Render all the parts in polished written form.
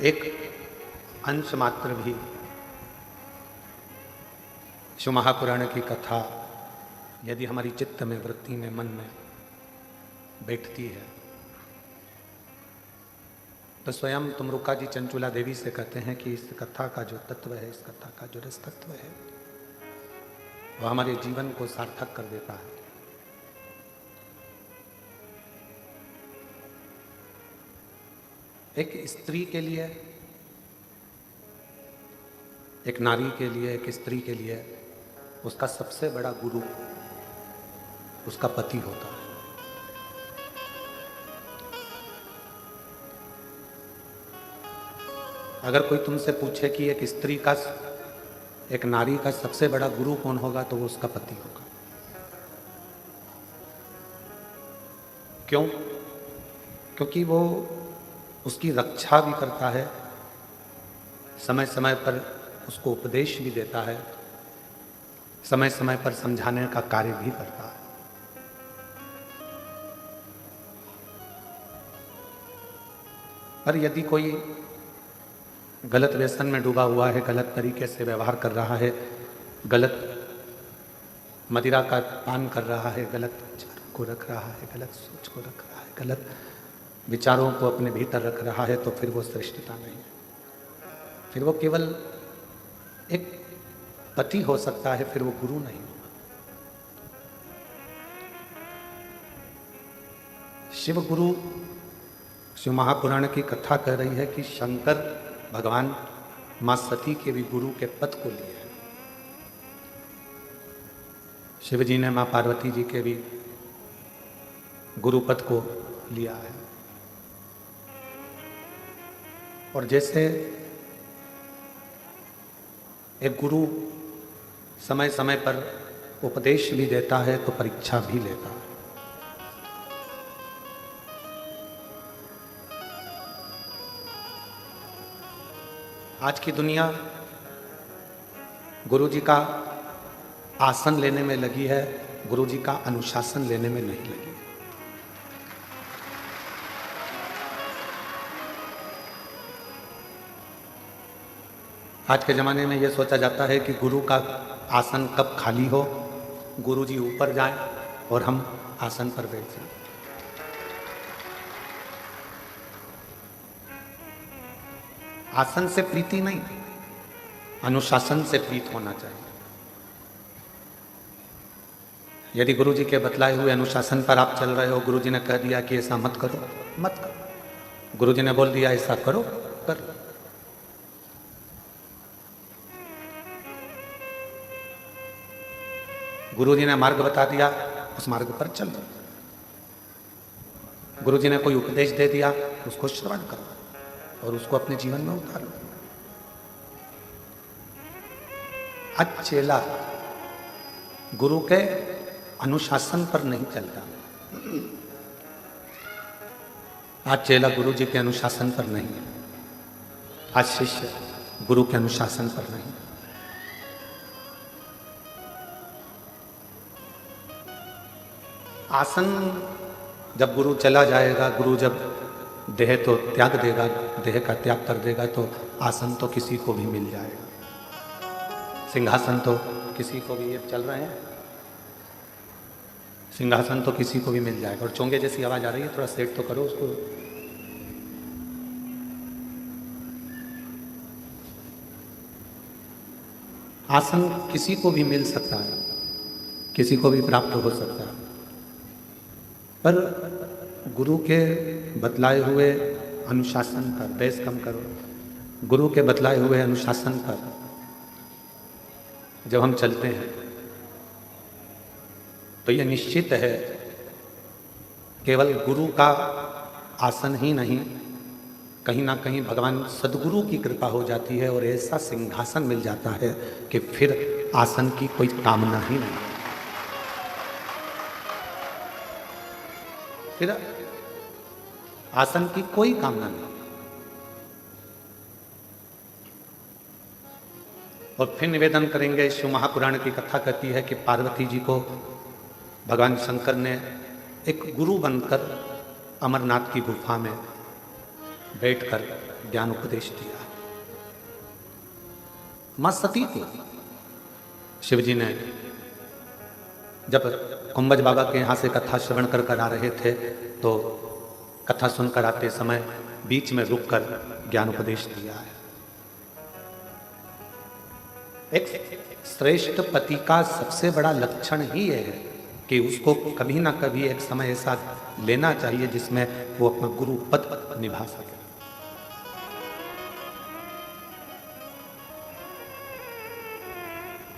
एक अंश मात्र भी शिव महापुराण की कथा यदि हमारी चित्त में, वृत्ति में, मन में बैठती है तो स्वयं तुमरुका जी चंचुला देवी से कहते हैं कि इस कथा का जो तत्व है, इस कथा का जो रस तत्व है, वह हमारे जीवन को सार्थक कर देता है। एक स्त्री के लिए, एक नारी के लिए, एक स्त्री के लिए उसका सबसे बड़ा गुरु उसका पति होता है। अगर कोई तुमसे पूछे कि एक स्त्री का, एक नारी का सबसे बड़ा गुरु कौन होगा, तो वो उसका पति होगा। क्यों? क्योंकि वो उसकी रक्षा भी करता है, समय समय पर उसको उपदेश भी देता है, समय समय पर समझाने का कार्य भी करता है। पर यदि कोई गलत व्यसन में डूबा हुआ है, गलत तरीके से व्यवहार कर रहा है, गलत मदिरा का पान कर रहा है, गलत विचारों को रख रहा है, गलत सोच को रख रहा है, गलत विचारों को अपने भीतर रख रहा है, तो फिर वो श्रेष्ठता नहीं है, फिर वो केवल एक पति हो सकता है, फिर वो गुरु नहीं होगा। शिव गुरु, शिव महापुराण की कथा कह रही है कि शंकर भगवान मां सती के भी गुरु के पद को लिए हैं। शिव जी ने मां पार्वती जी के भी गुरु पद को लिया है। और जैसे एक गुरु समय समय पर उपदेश भी देता है तो परीक्षा भी लेता है। आज की दुनिया गुरु जी का आसन लेने में लगी है, गुरु जी का अनुशासन लेने में नहीं लगी है। आज के ज़माने में यह सोचा जाता है कि गुरु का आसन कब खाली हो, गुरु जी ऊपर जाएं और हम आसन पर बैठ जाएं। आसन से प्रीति नहीं, अनुशासन से प्रीत होना चाहिए। यदि गुरु जी के बतलाए हुए अनुशासन पर आप चल रहे हो, गुरु जी ने कह दिया कि ऐसा मत करो, मत करो। गुरु जी ने बोल दिया ऐसा करो, कर। गुरु जी ने मार्ग बता दिया, उस मार्ग पर चलो। गुरु जी ने कोई उपदेश दे दिया, उसको श्रवण करो और उसको अपने जीवन में उतारो। आज चेला गुरु के अनुशासन पर नहीं चलता। आज चेला गुरु जी के अनुशासन पर नहीं है। आज शिष्य गुरु के अनुशासन पर नहीं। आसन जब गुरु चला जाएगा, गुरु जब देह तो त्याग देगा, देह का त्याग कर देगा, तो आसन तो किसी को भी मिल जाएगा। सिंहासन तो किसी को भी, ये चल रहे हैं, सिंहासन तो किसी को भी मिल जाएगा। और चोंगे जैसी आवाज आ रही है, थोड़ा सेट तो करो उसको। आसन किसी को भी मिल सकता है, किसी को भी प्राप्त हो सकता है, पर गुरु के बतलाए हुए अनुशासन पर, बेस कम करो, गुरु के बतलाए हुए अनुशासन पर जब हम चलते हैं तो यह निश्चित है केवल गुरु का आसन ही नहीं, कहीं ना कहीं भगवान सदगुरु की कृपा हो जाती है और ऐसा सिंहासन मिल जाता है कि फिर आसन की कोई कामना ही नहीं, फिर आसन की कोई कामना नहीं। और फिर निवेदन करेंगे, शिव महापुराण की कथा कहती है कि पार्वती जी को भगवान शंकर ने एक गुरु बनकर अमरनाथ की गुफा में बैठकर ज्ञान उपदेश दिया। मां सती को शिवजी ने जब कुंभज बाबा के यहाँ से कथा श्रवण कर आ रहे थे तो कथा सुनकर आते समय बीच में रुककर ज्ञान उपदेश दिया है। एक श्रेष्ठ पति का सबसे बड़ा लक्षण ही यह है कि उसको कभी ना कभी एक समय ऐसा लेना चाहिए जिसमें वो अपना गुरु पद निभा सके।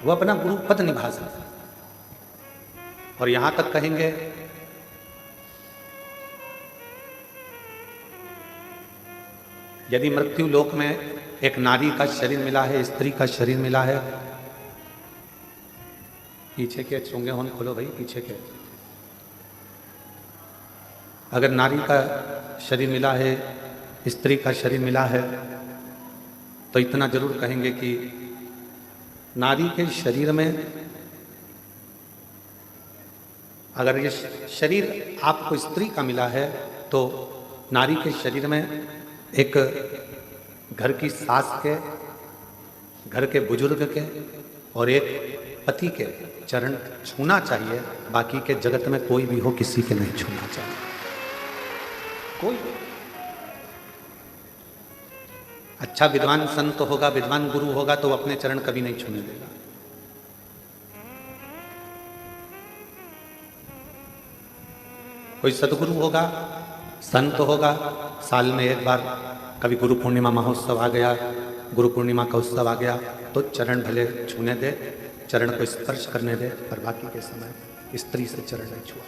वो अपना गुरु पद निभा सके। और यहां तक कहेंगे यदि मृत्यु लोक में एक नारी का शरीर मिला है, स्त्री का शरीर मिला है, पीछे के चुंगे होन खोलो भाई, पीछे के, अगर नारी का शरीर मिला है, स्त्री का शरीर मिला है, तो इतना जरूर कहेंगे कि नारी के शरीर में अगर ये शरीर आपको स्त्री का मिला है तो नारी के शरीर में एक घर की सास के, घर के बुजुर्ग के और एक पति के चरण छूना चाहिए। बाकी के जगत में कोई भी हो किसी के नहीं छूना चाहिए। कोई अच्छा विद्वान संत होगा, विद्वान गुरु होगा तो अपने चरण कभी नहीं छूने देगा। कोई सदगुरु होगा, संत होगा, साल में एक बार कभी गुरु पूर्णिमा महोत्सव आ गया, गुरु पूर्णिमा का उत्सव आ गया तो चरण भले छूने दे, चरण को स्पर्श करने दे, पर बाकी के समय स्त्री से चरण नहीं छुआ।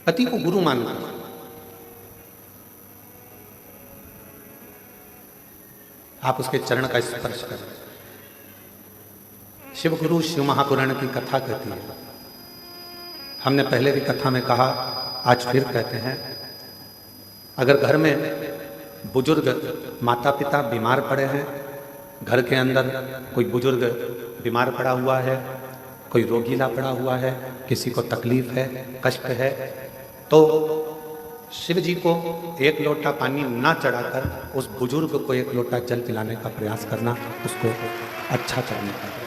पति को गुरु मानना, आप उसके चरण का स्पर्श करें। शिव गुरु शिव महापुराण की कथा कहती है, हमने पहले भी कथा में कहा, आज फिर कहते हैं, अगर घर में बुजुर्ग माता पिता बीमार पड़े हैं, घर के अंदर कोई बुजुर्ग बीमार पड़ा हुआ है, कोई रोगीला पड़ा हुआ है, किसी को तकलीफ है, कष्ट है, तो शिव जी को एक लोटा पानी ना चढ़ाकर उस बुजुर्ग को एक लोटा जल पिलाने का प्रयास करना, उसको अच्छा करने का प्रयास।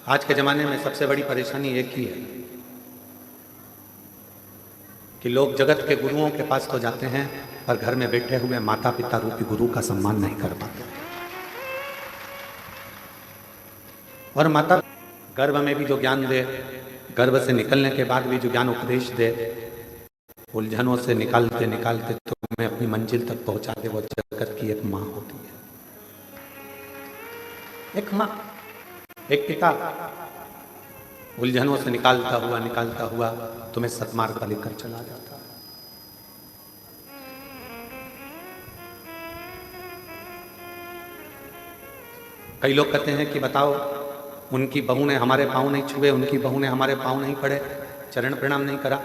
आज के ज़माने में सबसे बड़ी परेशानी एक ही है कि लोग जगत के गुरुओं के पास तो जाते हैं पर घर में बैठे हुए माता पिता रूपी गुरु का सम्मान नहीं कर पाते। और माता गर्भ में भी जो ज्ञान दे, गर्भ से निकलने के बाद भी जो ज्ञान उपदेश दे, उलझनों से निकालते निकालते तुम्हें अपनी मंजिल तक पहुंचा दे, वो जगत की एक माँ होती है। एक माँ, एक पिता उलझनों से निकालता हुआ तुम्हें सतमार्ग पर लेकर चला जाता। कई लोग कहते हैं कि बताओ, उनकी बहू ने हमारे पांव नहीं छुए, उनकी बहू ने हमारे पांव नहीं पड़े, चरण प्रणाम नहीं करा।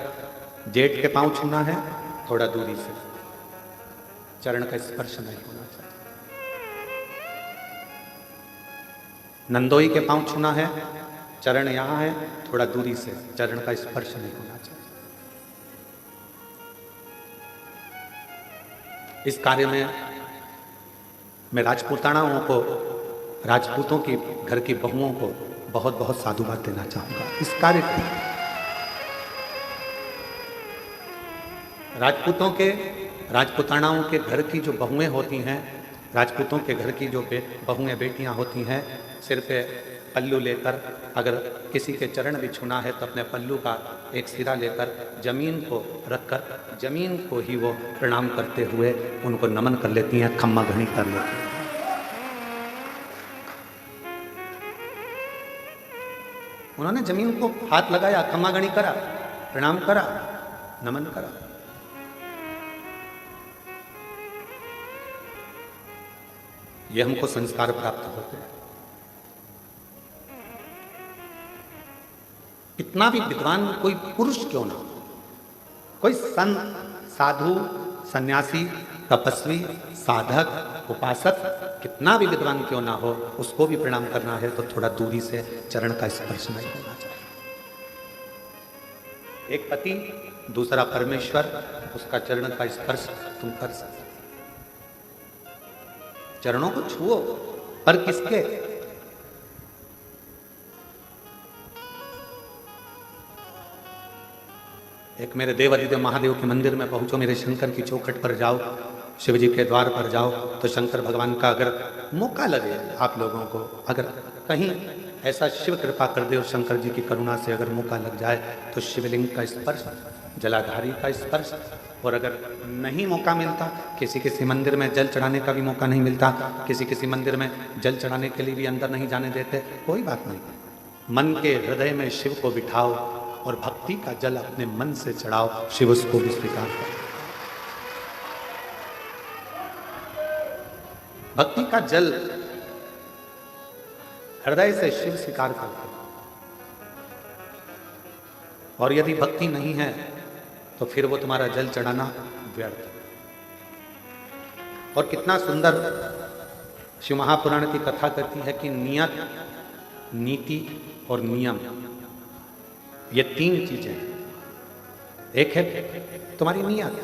जेठ के पांव छूना है, थोड़ा दूरी से, चरण का स्पर्श नहीं होना चाहिए। नंदोई के पांव छूना है, चरण यहां है, थोड़ा दूरी से, चरण का स्पर्श नहीं होना चाहिए। इस कार्य में मैं राजपूतानाओं को, राजपूतों की घर की बहुओं को बहुत बहुत साधुवाद देना चाहूंगा। इस कार्य को राजपूतानाओं के घर की जो बहुएं होती हैं, राजपूतों के घर की जो बहुएं बेटियां होती हैं, सिर पे पल्लू लेकर अगर किसी के चरण भी छूना है तो अपने पल्लू का एक सिरा लेकर जमीन को रखकर जमीन को ही वो प्रणाम करते हुए उनको नमन कर लेती हैं, खम्मा घनी कर लेती हैं। उन्होंने जमीन को हाथ लगाया, खम्मा घनी करा, प्रणाम करा, नमन करा। ये हमको संस्कार प्राप्त होते हैं। कितना भी विद्वान कोई पुरुष क्यों ना, कोई संत, साधु, सन्यासी, तपस्वी, साधक उपासक कितना भी विद्वान क्यों ना हो, उसको भी प्रणाम करना है तो थोड़ा दूरी से चरण का स्पर्श नहीं होना चाहिए। एक पति, दूसरा परमेश्वर, उसका चरण का स्पर्श तुम कर सकते, चरणों को छुओ, पर किसके? एक मेरे देव अधिदेव महादेव के मंदिर में पहुंचो, मेरे शंकर की चौखट पर जाओ, शिव जी के द्वार पर जाओ, तो शंकर भगवान का अगर मौका लगे आप लोगों को, अगर कहीं ऐसा शिव कृपा कर दे और शंकर जी की करुणा से अगर मौका लग जाए तो शिवलिंग का स्पर्श, जलाधारी का स्पर्श। और अगर नहीं मौका मिलता, किसी किसी मंदिर में जल चढ़ाने का भी मौका नहीं मिलता, किसी किसी मंदिर में जल चढ़ाने के लिए भी अंदर नहीं जाने देते, कोई बात नहीं, मन के हृदय में शिव को बिठाओ और भक्ति का जल अपने मन से चढ़ाओ, शिव उसको भी स्वीकार करो। भक्ति का जल हृदय से शिव स्वीकार करते, और यदि भक्ति नहीं है तो फिर वो तुम्हारा जल चढ़ाना व्यर्थ। और कितना सुंदर शिव महापुराण की कथा कहती है कि नियत, नीति और नियम, ये तीन चीजें, एक है तुम्हारी नियत,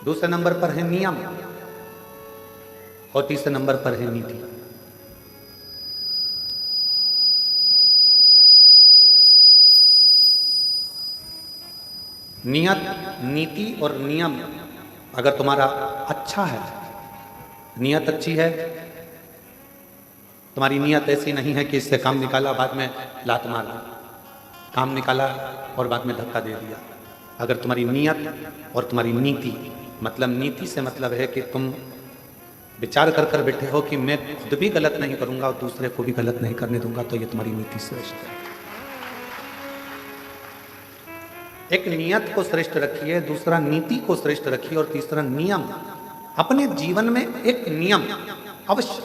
दूसरे नंबर पर है नियम, और तीसरे नंबर पर है नीति। नियत, नीति और नियम अगर तुम्हारा अच्छा है, नियत अच्छी है, तुम्हारी नियत ऐसी नहीं है कि इससे काम निकाला बाद में लात मार दी, काम निकाला और बाद में धक्का दे दिया। अगर तुम्हारी नियत और तुम्हारी नीति, मतलब नीति से मतलब है कि तुम विचार कर कर बैठे हो कि मैं खुद भी गलत नहीं करूंगा और दूसरे को भी गलत नहीं करने दूंगा, तो ये तुम्हारी नीति श्रेष्ठ है। एक नियत को श्रेष्ठ रखिए, दूसरा नीति को श्रेष्ठ रखिए, और तीसरा नियम। अपने जीवन में एक नियम अवश्य,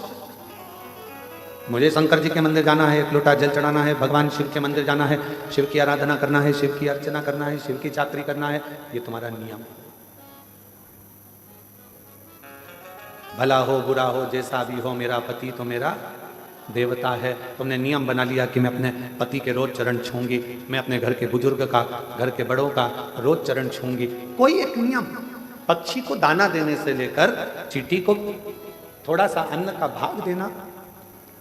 मुझे शंकर जी के मंदिर जाना है, एक लोटा जल चढ़ाना है, भगवान शिव के मंदिर जाना है, शिव की आराधना करना है, शिव की अर्चना करना है, शिव की चाकरी करना है, ये तुम्हारा नियम। भला हो बुरा हो जैसा भी हो, मेरा पति तो मेरा देवता है। तुमने नियम बना लिया कि मैं अपने पति के रोज चरण छूंगी, मैं अपने घर के बुजुर्ग का, घर के बड़ों का रोज चरण छूंगी। कोई एक नियम, पक्षी को दाना देने से लेकर चींटी को थोड़ा सा अन्न का भाग देना,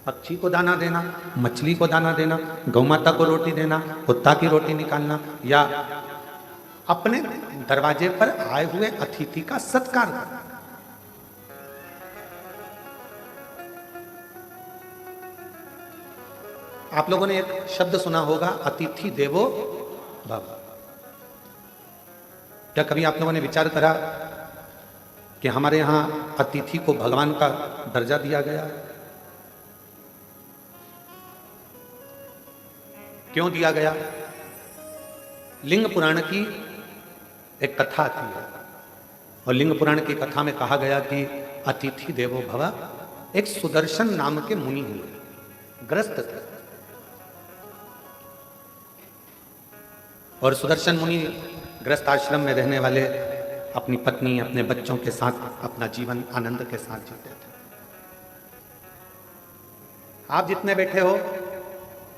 पक्षी को दाना देना, मछली को दाना देना, गौ माता को रोटी देना, कुत्ता की रोटी निकालना, या अपने दरवाजे पर आए हुए अतिथि का सत्कार करना। आप लोगों ने एक शब्द सुना होगा, अतिथि देवो भव। क्या कभी आप लोगों ने विचार करा कि हमारे यहां अतिथि को भगवान का दर्जा दिया गया है? क्यों दिया गया? लिंग पुराण की एक कथा आती है, और लिंग पुराण की कथा में कहा गया कि अतिथि देवो भव। एक सुदर्शन नाम के मुनि हुए, ग्रस्त थे, और सुदर्शन मुनि ग्रस्त आश्रम में रहने वाले अपनी पत्नी, अपने बच्चों के साथ अपना जीवन आनंद के साथ जीते थे। आप जितने बैठे हो,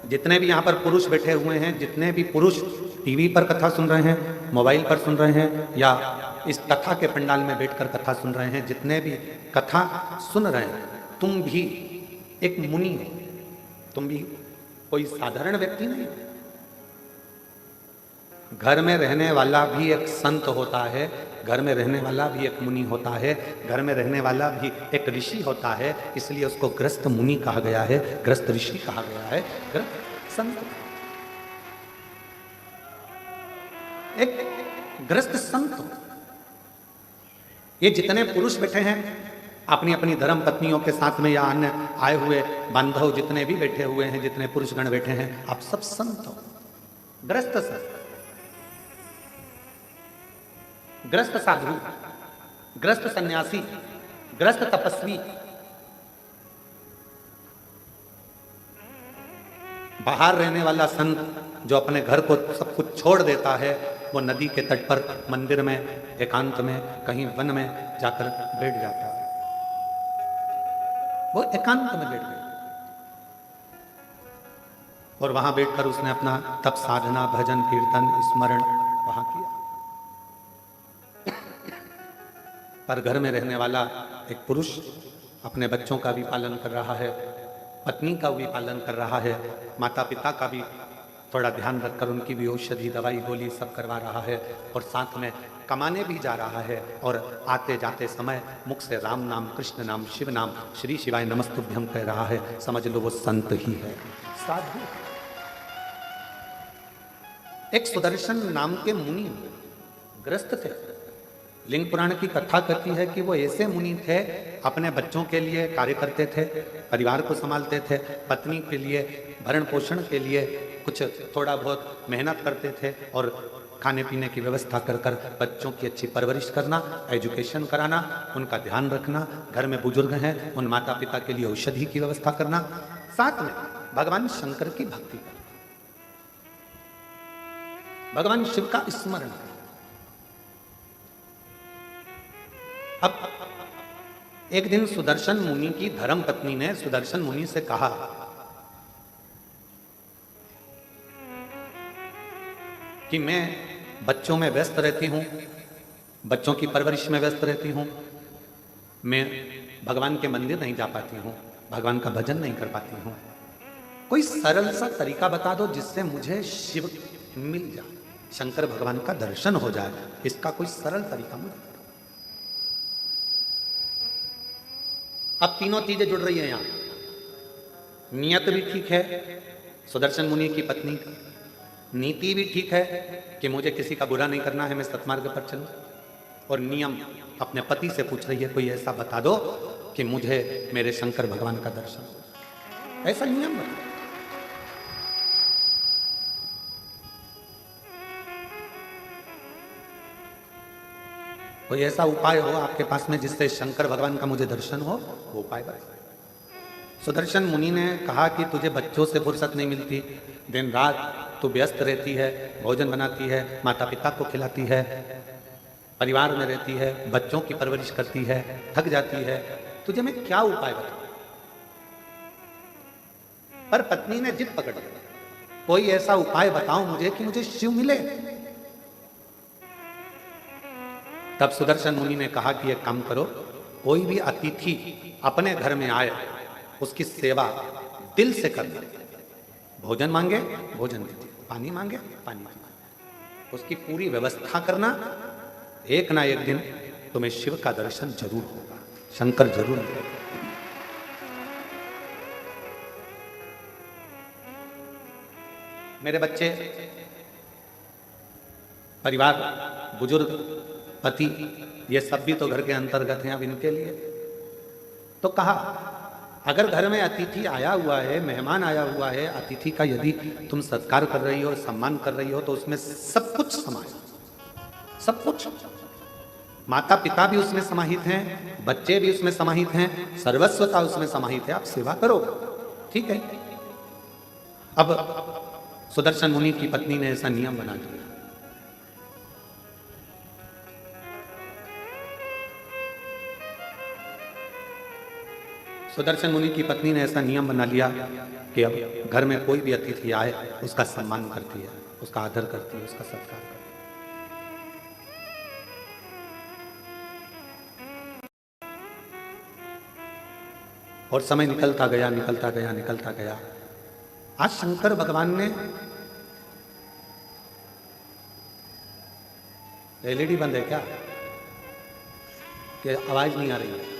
जितने भी यहाँ पर पुरुष बैठे हुए हैं, जितने भी पुरुष टीवी पर कथा सुन रहे हैं, मोबाइल पर सुन रहे हैं, या इस कथा के पंडाल में बैठकर कथा सुन रहे हैं, जितने भी कथा सुन रहे हैं, तुम भी एक मुनि हो, तुम भी कोई साधारण व्यक्ति नहीं। घर में रहने वाला भी एक संत होता है, घर में रहने वाला भी एक मुनि होता है, घर में रहने वाला भी एक ऋषि होता है, इसलिए उसको ग्रस्त मुनि कहा गया है, ग्रस्त ऋषि कहा गया है, ग्रस्त संत। एक ग्रस्त संत। ये जितने पुरुष बैठे हैं अपनी अपनी धर्म पत्नियों के साथ में, या अन्य आए हुए बांधव जितने भी बैठे हुए हैं, जितने पुरुषगण बैठे हैं, आप सब संत हो, ग्रस्त संत, ग्रस्त साधु, ग्रस्त सन्यासी, ग्रस्त तपस्वी। बाहर रहने वाला संत जो अपने घर को सब कुछ छोड़ देता है वो नदी के तट पर मंदिर में, एकांत में, कहीं वन में जाकर बैठ जाता है। वो एकांत में बैठ गया और वहां बैठकर उसने अपना तप, साधना, भजन, कीर्तन, स्मरण वहां किया। पर घर में रहने वाला एक पुरुष अपने बच्चों का भी पालन कर रहा है, पत्नी का भी पालन कर रहा है, माता पिता का भी थोड़ा ध्यान रखकर उनकी भी औषधि, दवाई, गोली सब करवा रहा है, और साथ में कमाने भी जा रहा है। और आते जाते समय मुख से राम नाम, कृष्ण नाम, शिव नाम, श्री शिवाय नमस्तुभ्यम कह रहा है। समझ लो वो संत ही है, साधु। एक सुदर्शन नाम के मुनि ग्रस्त थे। लिंग पुराण की कथा कहती है कि वो ऐसे मुनि थे, अपने बच्चों के लिए कार्य करते थे, परिवार को संभालते थे, पत्नी के लिए भरण पोषण के लिए कुछ थोड़ा बहुत मेहनत करते थे, और खाने पीने की व्यवस्था कर कर बच्चों की अच्छी परवरिश करना, एजुकेशन कराना, उनका ध्यान रखना, घर में बुजुर्ग हैं उन माता पिता के लिए औषधि की व्यवस्था करना, साथ में भगवान शंकर की भक्ति करना, भगवान शिव का स्मरण करना। अब एक दिन सुदर्शन मुनि की धर्म पत्नी ने सुदर्शन मुनि से कहा कि मैं बच्चों में व्यस्त रहती हूं, बच्चों की परवरिश में व्यस्त रहती हूं, मैं भगवान के मंदिर नहीं जा पाती हूं, भगवान का भजन नहीं कर पाती हूं, कोई सरल सा तरीका बता दो जिससे मुझे शिव मिल जाए, शंकर भगवान का दर्शन हो जाए, इसका कोई सरल तरीका मुझे। अब तीनों चीजें जुड़ रही है यहां। नियत भी ठीक है सुदर्शन मुनि की पत्नी की, नीति भी ठीक है कि मुझे किसी का बुरा नहीं करना है, मैं सत्मार्ग पर चलूं, और नियम अपने पति से पूछ रही है कोई ऐसा बता दो कि मुझे मेरे शंकर भगवान का दर्शन हो। ऐसा नियम बता। कोई ऐसा उपाय हो आपके पास में जिससे शंकर भगवान का मुझे दर्शन हो, वो उपाय बताइए। सुदर्शन मुनि ने कहा कि तुझे बच्चों से फुर्सत नहीं मिलती, दिन रात तू व्यस्त रहती है, भोजन बनाती है, माता पिता को खिलाती है, परिवार में रहती है, बच्चों की परवरिश करती है, थक जाती है, तुझे मैं क्या उपाय बताऊं। पर पत्नी ने जिद पकड़ ली, कोई ऐसा उपाय बताओ मुझे कि मुझे शिव मिले। तब सुदर्शन मुनि ने कहा कि एक काम करो, कोई भी अतिथि अपने घर में आए उसकी सेवा दिल से करना, भोजन मांगे भोजन दीजिए, पानी मांगे पानी दीजिए, उसकी पूरी व्यवस्था करना। एक ना एक दिन तुम्हें शिव का दर्शन जरूर होगा, शंकर जरूर होगा। मेरे बच्चे, परिवार, बुजुर्ग, पति, ये सब भी तो घर के अंतर्गत हैं। अब इनके लिए तो कहा, अगर घर में अतिथि आया हुआ है, मेहमान आया हुआ है, अतिथि का यदि तुम सत्कार कर रही हो, सम्मान कर रही हो, तो उसमें सब कुछ समाहित, सब कुछ। माता पिता भी उसमें समाहित हैं, बच्चे भी उसमें समाहित हैं, सर्वस्वता उसमें समाहित है। आप सेवा करो, ठीक है। अब सुदर्शन मुनि की पत्नी ने ऐसा नियम बना दिया। सुदर्शन मुनि की पत्नी ने ऐसा नियम बना लिया कि अब घर में कोई भी अतिथि आए उसका सम्मान करती है, उसका आदर करती है, उसका सत्कार करती है। और समय निकलता गया, निकलता गया, निकलता गया। आज शंकर भगवान ने, एलईडी बंद है क्या कि आवाज नहीं आ रही है?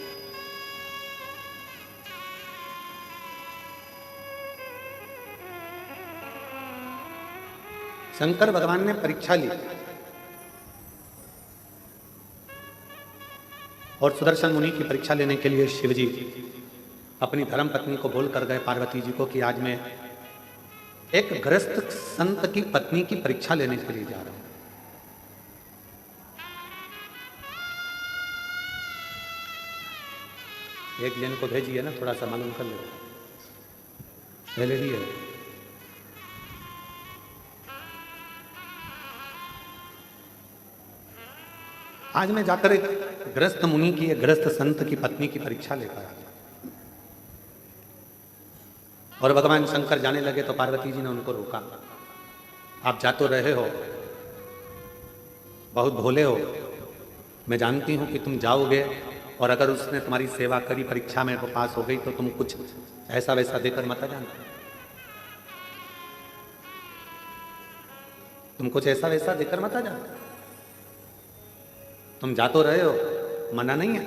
शंकर भगवान ने परीक्षा ली और सुदर्शन मुनि की परीक्षा लेने के लिए शिवजी अपनी धर्म पत्नी को बोल कर गए, पार्वती जी को, कि आज मैं एक गृहस्थ संत की पत्नी की परीक्षा लेने के लिए जा रहा हूं। एक जन को भेजिए ना, थोड़ा सा मालूम कर लो। एलईडी है। आज मैं जाकर एक गृहस्थ मुनि की, एक गृहस्थ संत की पत्नी की परीक्षा लेकर आ गया, और भगवान शंकर जाने लगे तो पार्वती जी ने उनको रोका। आप जा तो रहे हो, बहुत भोले हो, मैं जानती हूं कि तुम जाओगे, और अगर उसने तुम्हारी सेवा करी, परीक्षा में वो पास हो गई, तो तुम कुछ ऐसा वैसा देकर मत जाना, तुम कुछ ऐसा वैसा देकर मत जाना। तुम जा तो रहे हो, मना नहीं है,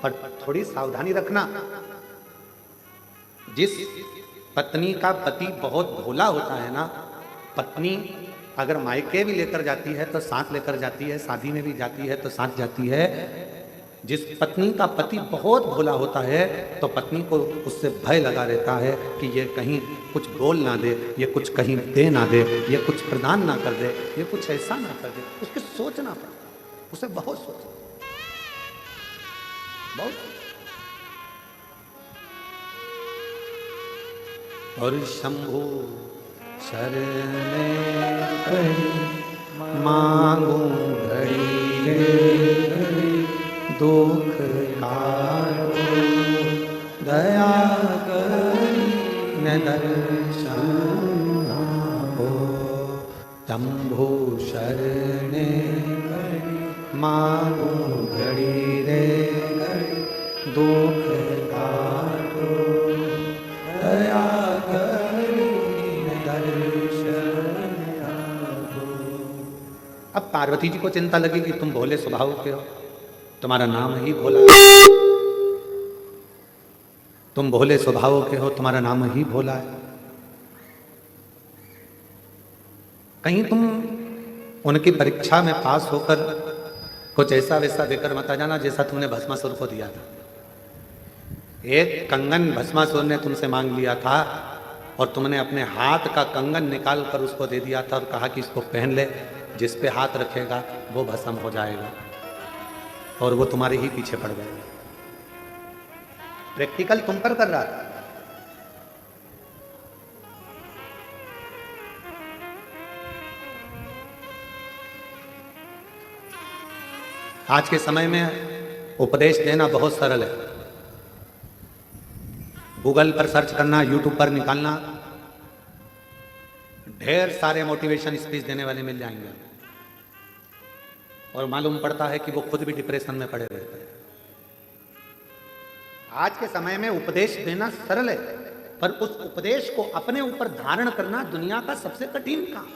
पर थोड़ी सावधानी रखना। जिस पत्नी का पति बहुत भोला होता है ना, पत्नी अगर मायके भी लेकर जाती है तो साथ लेकर जाती है, शादी में भी जाती है तो साथ जाती है। जिस पत्नी का पति बहुत भोला होता है तो पत्नी को उससे भय लगा रहता है कि ये कहीं कुछ बोल ना दे, ये कुछ कहीं दे ना दे, ये कुछ प्रदान ना कर दे, ये कुछ ऐसा ना कर दे। उसके सोचना पड़ता, उसे बहुत सोचना, बहुत। और शंभु शरणे मांगू घड़ी दुख कारो, दया करी न दर्शन हो। शंभु शरणे मांगू घड़ी रे दुख कारो, दया करी दर्शन हो। अब पार्वती जी को चिंता लगी कि तुम भोले स्वभाव के हो, तुम्हारा नाम ही भोला है, तुम भोले स्वभाव के हो, तुम्हारा नाम ही भोला है। कहीं तुम उनकी परीक्षा में पास होकर कुछ ऐसा वैसा देकर मत आ जाना जैसा तुमने भस्मासुर को दिया था। एक कंगन भस्मासुर ने तुमसे मांग लिया था, और तुमने अपने हाथ का कंगन निकाल कर उसको दे दिया था और कहा कि इसको पहन ले, जिस पे हाथ रखेगा वो भस्म हो जाएगा, और वो तुम्हारे ही पीछे पड़ गए। प्रैक्टिकल तुम पर कर रहा था। आज के समय में उपदेश देना बहुत सरल है। गूगल पर सर्च करना, यूट्यूब पर निकालना, ढेर सारे मोटिवेशन स्पीच देने वाले मिल जाएंगे, और मालूम पड़ता है कि वो खुद भी डिप्रेशन में पड़े रहते हैं। आज के समय में उपदेश देना सरल है, पर उस उपदेश को अपने ऊपर धारण करना दुनिया का सबसे कठिन काम।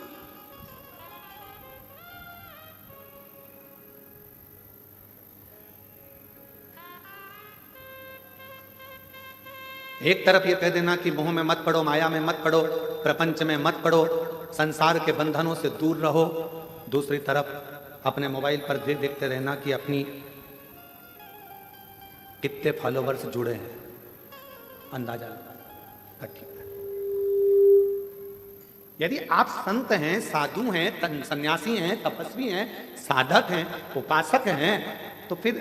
एक तरफ ये कह देना कि मोह में मत पड़ो, माया में मत पड़ो, प्रपंच में मत पड़ो, संसार के बंधनों से दूर रहो। दूसरी तरफ अपने मोबाइल पर देखते रहना कि अपनी कितने फॉलोवर्स जुड़े हैं, अंदाजा लगा। यदि आप संत हैं, साधु हैं, सन्यासी हैं, तपस्वी हैं, साधक हैं, उपासक हैं, तो फिर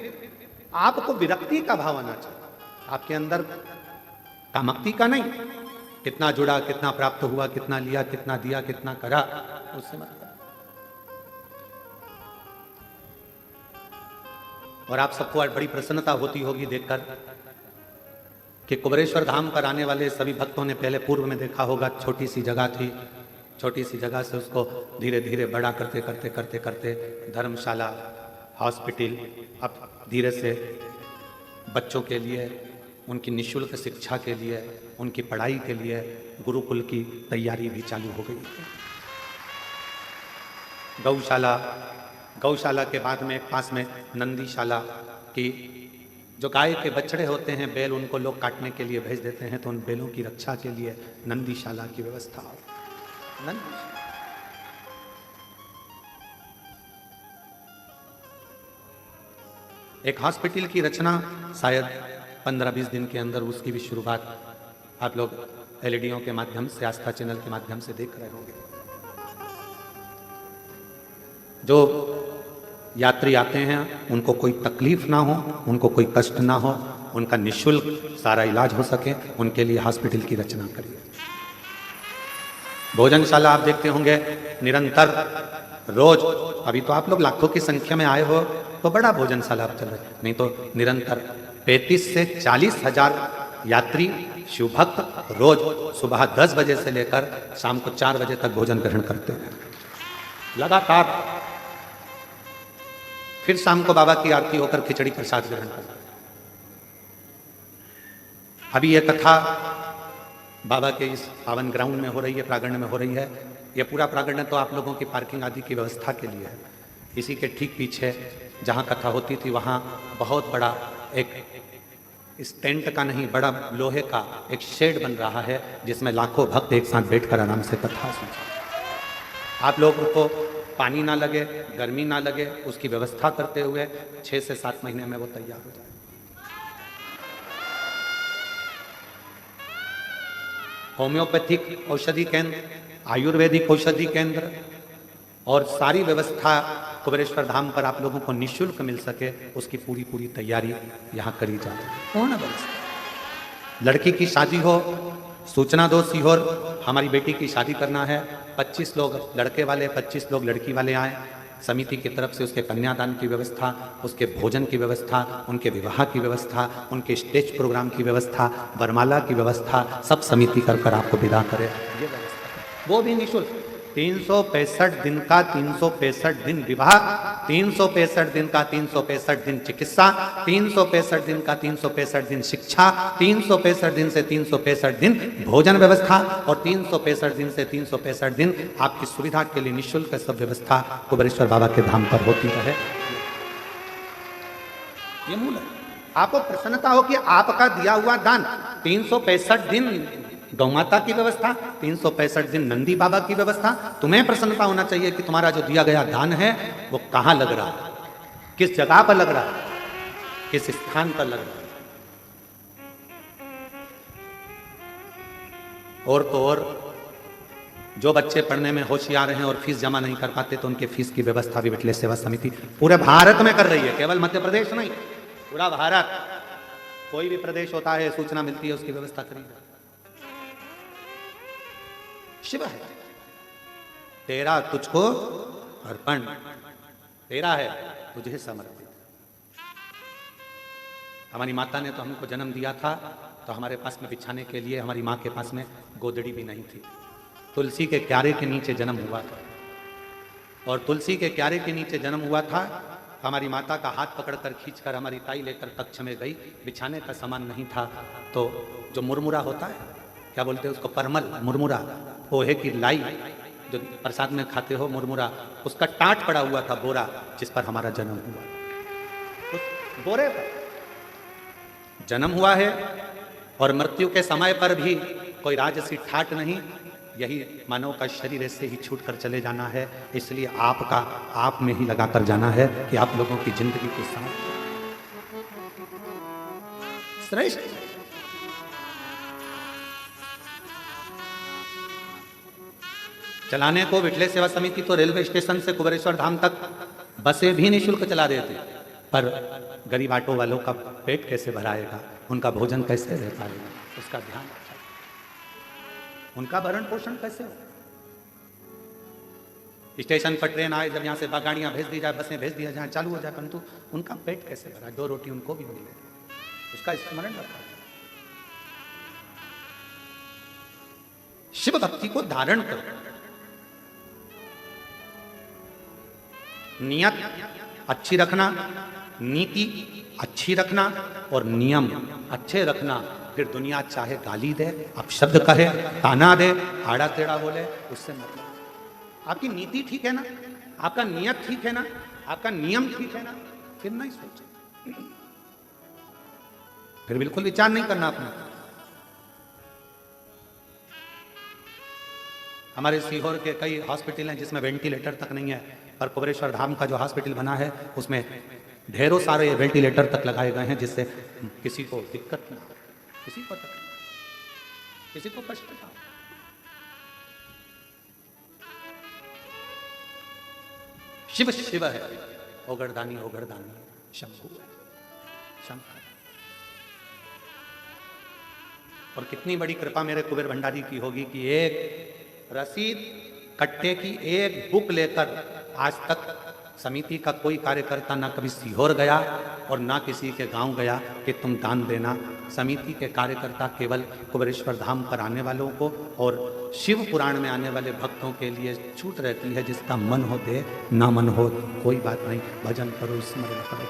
आपको विरक्ति का भाव आना चाहिए आपके अंदर, कामक्ति का नहीं। कितना जुड़ा, कितना प्राप्त हुआ, कितना लिया, कितना दिया, कितना करा, उससे मत। और आप सबको आज बड़ी प्रसन्नता होती होगी देखकर कि कुबेरेश्वर धाम पर आने वाले सभी भक्तों ने पहले पूर्व में देखा होगा, छोटी सी जगह थी, छोटी सी जगह से उसको धीरे धीरे बड़ा करते करते करते करते धर्मशाला, हॉस्पिटल, अब धीरे से बच्चों के लिए, उनकी निःशुल्क शिक्षा के लिए, उनकी पढ़ाई के लिए गुरुकुल की तैयारी भी चालू हो गई। गौशाला के बाद में पास में नंदीशाला की जो गाय के बछड़े होते हैं, बैल, उनको लोग काटने के लिए भेज देते हैं, तो उन बैलों की रक्षा के लिए नंदीशाला की व्यवस्था हो। एक हॉस्पिटल की रचना शायद 15-20 दिन के अंदर, उसकी भी शुरुआत आप लोग एलईडीओं के माध्यम से, आस्था चैनल के माध्यम से देख रहे होंगे। जो यात्री आते हैं उनको कोई तकलीफ ना हो, उनको कोई कष्ट ना हो, उनका निःशुल्क सारा इलाज हो सके, उनके लिए हॉस्पिटल की रचना करिए। भोजनशाला आप देखते होंगे निरंतर रोज, अभी तो आप लोग लाखों की संख्या में आए हो, तो बड़ा भोजनशाला अब चल रहा है, नहीं तो निरंतर 35 से 40 हजार यात्री शिव भक्त रोज सुबह 10 बजे से लेकर शाम को 4 बजे तक भोजन ग्रहण करते हैं लगातार। फिर शाम को बाबा की आरती होकर खिचड़ी प्रसाद ग्रहण करते हैं। अभी यह कथा बाबा के इस पावन ग्राउंड में हो रही है, प्रांगण में हो रही है। यह पूरा प्रांगण तो आप लोगों की पार्किंग आदि की व्यवस्था के लिए है। इसी के ठीक पीछे जहाँ कथा होती थी वहाँ बहुत बड़ा एक इस टेंट का नहीं, बड़ा लोहे का एक शेड बन रहा है जिसमें लाखों भक्त एक साथ बैठकर आराम से कथा सुन सकते। आप लोगों को पानी ना लगे, गर्मी ना लगे, उसकी व्यवस्था करते हुए 6 से 7 महीने में वो तैयार हो जाए। होम्योपैथिक औषधि केंद्र, आयुर्वेदिक औषधि केंद्र और सारी व्यवस्था कुबेरेश्वर धाम पर आप लोगों को निःशुल्क मिल सके, उसकी पूरी तैयारी यहाँ करी जाए। पूर्ण व्यवस्था। लड़की की शादी हो, सूचना दो सीहोर, हमारी बेटी की शादी करना है, 25 लोग लड़के वाले, 25 लोग लड़की वाले आए। समिति की तरफ से उसके कन्यादान की व्यवस्था, उसके भोजन की व्यवस्था, उनके विवाह की व्यवस्था, उनके स्टेज प्रोग्राम की व्यवस्था, वरमाला की व्यवस्था, सब समिति कर आपको विदा करे। ये व्यवस्था वो भी निःशुल्क। 365 दिन का 365 दिन विवाह, 365 दिन का 365 दिन चिकित्सा, 365 दिन का 365 दिन शिक्षा, 365 दिन से 365 दिन भोजन व्यवस्था और 365 दिन से 365 दिन आपकी सुविधा के लिए निःशुल्क सब व्यवस्था कुबेरेश्वर बाबा के धाम पर होती रहे। ये मूल है। आपको प्रसन्नता हो कि आपका दिया हुआ दान 365 दिन गौ माता की व्यवस्था, 365 दिन नंदी बाबा की व्यवस्था। तुम्हें प्रसन्नता होना चाहिए कि तुम्हारा जो दिया गया दान है वो कहाँ लग रहा है, किस जगह पर लग रहा है, किस स्थान पर लग रहा है। और तो और जो बच्चे पढ़ने में होशियार हैं और फीस जमा नहीं कर पाते तो उनके फीस की व्यवस्था भी विठलेश सेवा समिति पूरे भारत में कर रही है, केवल मध्य प्रदेश नहीं, पूरा भारत। कोई भी प्रदेश होता है, सूचना मिलती है, उसकी व्यवस्था करी। शिव है तेरा तुझको अर्पण, तेरा है तुझे समर्पित। हमारी माता ने तो हमको जन्म दिया था तो हमारे पास में बिछाने के लिए हमारी माँ के पास में गोदड़ी भी नहीं थी। तुलसी के क्यारे के नीचे जन्म हुआ था और तुलसी के क्यारे के नीचे जन्म हुआ था। हमारी माता का हाथ पकड़कर खींचकर हमारी ताई लेकर कक्ष में गई। बिछाने का सामान नहीं था तो जो मुरमुरा होता है, क्या बोलते हैं उसको, परमल, मुरमुरा, पोहे की लाई जो प्रसाद में खाते हो, मुरमुरा, उसका टाट पड़ा हुआ था बोरा जिस पर हमारा जन्म हुआ। उस बोरे पर जन्म हुआ है और मृत्यु के समय पर भी कोई राजसी ठाट नहीं। यही मानव का शरीर ऐसे ही छूट कर चले जाना है, इसलिए आपका आप में ही लगाकर जाना है कि आप लोगों की जिंदगी के साथ श्रेष्ठ। चलाने को विठलेश सेवा समिति तो रेलवे स्टेशन से कुबेरेश्वर धाम तक बसें भी निःशुल्क चला रहे थे, पर गरीब ऑटो वालों का पेट कैसे भराएगा, उनका भोजन कैसे रह पाएगा, उसका ध्यान रखा, उनका भरण पोषण कैसे हो। स्टेशन पर ट्रेन आए, जब यहाँ से गाड़ियाँ भेज दी जाए, बसें भेज दिया जाए, चालू हो जाए, परंतु उनका पेट कैसे भरा, 2 रोटी उनको भी मिले, उसका स्मरण रखा। शिव भक्ति को धारण करो, नियत अच्छी रखना, नीति अच्छी रखना और नियम अच्छे रखना। फिर दुनिया चाहे गाली दे, अपशब्द कहे, ताना दे, आड़ा टेढ़ा बोले, उससे मतलब आपकी नीति ठीक है ना, आपका नियत ठीक है ना, आपका नियम ठीक है ना, फिर नहीं सोचे, फिर बिल्कुल विचार नहीं करना अपना। हमारे सीहोर के कई हॉस्पिटल हैं जिसमें वेंटिलेटर तक नहीं है, पर कुबेरेश्वर धाम का जो हॉस्पिटल बना है उसमें ढेरों सारे वेंटिलेटर तक लगाए गए हैं, जिससे किसी को दिक्कत ना, किसी को तकलीफ, किसी को कष्ट ना। शिव शिव है, ओगरदानी ओगरदानी शंभु है, शंकर। और कितनी बड़ी कृपा मेरे कुबेर भंडारी की होगी कि एक रसीद कट्टे की एक बुक लेकर आज तक समिति का कोई कार्यकर्ता ना कभी सीहोर गया और ना किसी के गांव गया कि तुम दान देना। समिति के कार्यकर्ता केवल कुबेरेश्वर धाम पर आने वालों को और शिव पुराण में आने वाले भक्तों के लिए छूट रहती है। जिसका मन हो दे, ना मन हो कोई बात नहीं, भजन करो, स्मरण करो।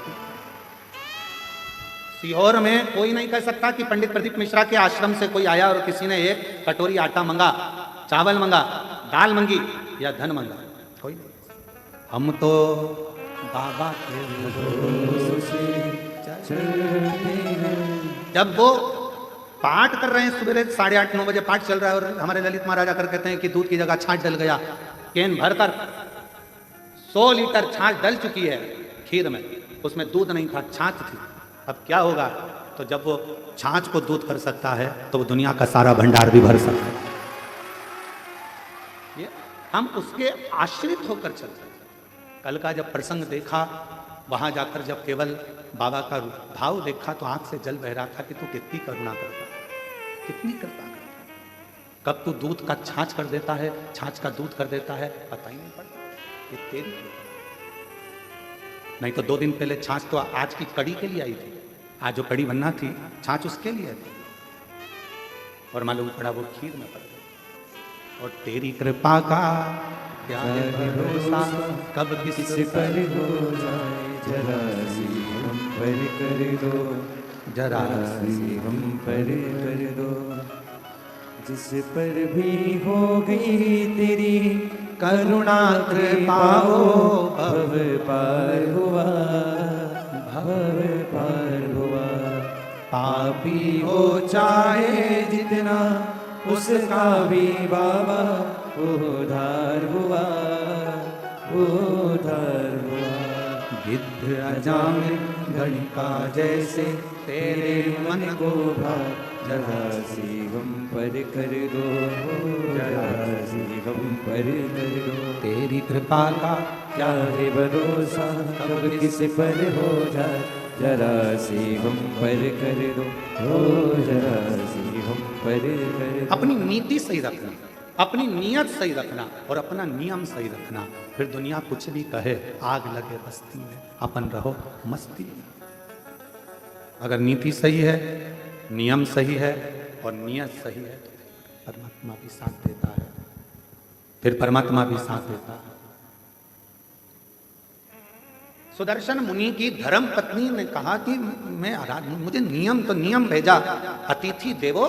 सीहोर में कोई नहीं कह सकता कि पंडित प्रदीप मिश्रा के आश्रम से कोई आया और किसी ने एक कटोरी आटा मंगा, चावल मंगा, दाल मंगी या धन मंगा, कोई नहीं। हम तो बाबा के भरोसे चलते हैं। जब वो पाठ कर रहे हैं, सुबह 8:30-9 बजे पाठ चल रहा है और हमारे ललित महाराज आकर कहते हैं कि दूध की जगह छाछ डल गया, केन भरकर 100 लीटर छाछ डल चुकी है खीर में, उसमें दूध नहीं था, छाछ थी, अब क्या होगा? तो जब वो छाछ को दूध कर सकता है तो वो दुनिया का सारा भंडार भी भर सकता है। ये हम उसके आश्रित होकर चलते हैं। कल का जब प्रसंग देखा, वहां जाकर जब केवल बाबा का भाव देखा तो आंख से जल बह रहा था कि तू कितनी करुणा करता है, कितनी कृपा करता है। कब तू दूध का छाछ कर देता है, छाछ का दूध कर देता है, पता ही नहीं पड़ता। ये तेरी नहीं तो 2 दिन पहले छाछ तो आज की कड़ी के लिए आई थी, आज जो कड़ी बनना थी छाछ उसके लिए थी, और मालूम पड़ा वो खीर में पड़ गई। और तेरी कृपा का क्या है भरोसा, कब किस पर हो जाए, जरा सी हम पर कर दो, जरा सी हम पर कर दो। जिस पर भी हो गई तेरी करुणा कृपा हो, भव पार हुआ, भव पार हुआ। पापी हो चाहे जितना उसका भी बाबा उद्धार हुआ, उद्धार हुआ। गिद्ध अजामिल गणिका जैसे तेरे मन को भा, जरा सी हम पर कर दो, जरा सी हम पर कर दो। तेरी कृपा का क्या है भरोसा, कब किस पर हो जाए, जरा सी हम पर कर दो, जरा सी हम पर कर दो। अपनी नीति सही रखना, अपनी नियत सही रखना और अपना नियम सही रखना, फिर दुनिया कुछ भी कहे, आग लगे बस्ती में, अपन रहो मस्ती में। अगर नीति सही है, नियम सही है और नियत सही है तो परमात्मा भी साथ देता है, फिर परमात्मा भी साथ देता है। सुदर्शन मुनि की धर्म पत्नी ने कहा कि मैं मुझे नियम तो नियम भेजा, अतिथि देवो,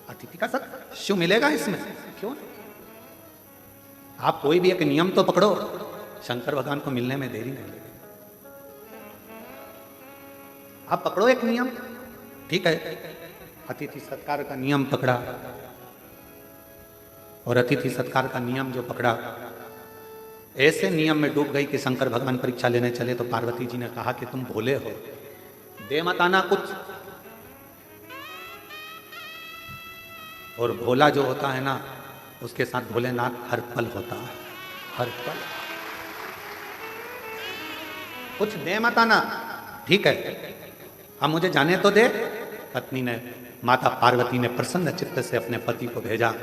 अतिथि का सब शिव मिलेगा इसमें, क्यों? आप कोई भी एक नियम तो पकड़ो, शंकर भगवान को मिलने में देरी नहीं लगेगी। आप पकड़ो एक नियम, ठीक है, अतिथि सत्कार का नियम पकड़ा, और अतिथि सत्कार का नियम जो पकड़ा, ऐसे नियम में डूब गई कि शंकर भगवान परीक्षा लेने चले तो पार्वती जी ने कहा कि तुम भोले हो, दे मत आना कुछ। और भोला जो होता है ना, उसके साथ भोलेनाथ हर पल होता है, हर पल। कुछ दे मत आना, ठीक है, अब मुझे जाने तो दे। पत्नी ने, माता पार्वती ने प्रसन्न चित्त से अपने पति को भेजा।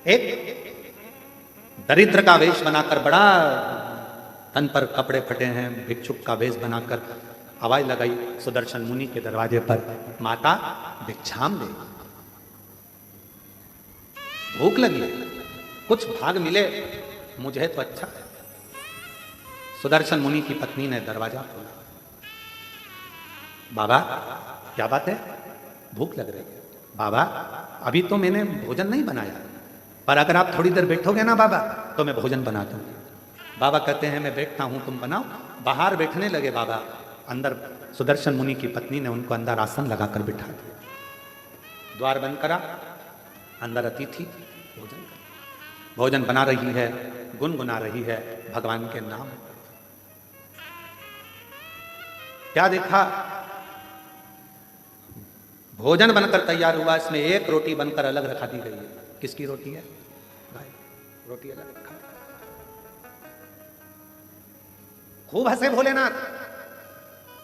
एक दरिद्र का वेश बनाकर, बड़ा तन पर कपड़े फटे हैं, भिक्षुक का वेश बनाकर आवाज लगाई सुदर्शन मुनि के दरवाजे पर, माता भिक्षाम दे, भूख लगी, कुछ भाग मिले मुझे तो अच्छा है। सुदर्शन मुनि की पत्नी ने दरवाजा खोला, बाबा क्या बात है, भूख लग रही है। बाबा अभी तो मैंने भोजन नहीं बनाया, पर अगर आप थोड़ी देर बैठोगे ना बाबा तो मैं भोजन बना दूंगी। बाबा कहते हैं मैं बैठता हूं, तुम बनाओ। बाहर बैठने लगे बाबा, अंदर सुदर्शन मुनि की पत्नी ने उनको अंदर आसन लगाकर बिठा दिया, द्वार बंद करा, अंदर अतिथि भोजन कर, भोजन बना रही है, गुनगुना रही है भगवान के नाम। क्या देखा, भोजन बनकर तैयार हुआ, इसमें एक रोटी बनकर अलग रखा दी गई है। किसकी रोटी है? भाई रोटी अलग रखा। खूब हंसे भोलेनाथ,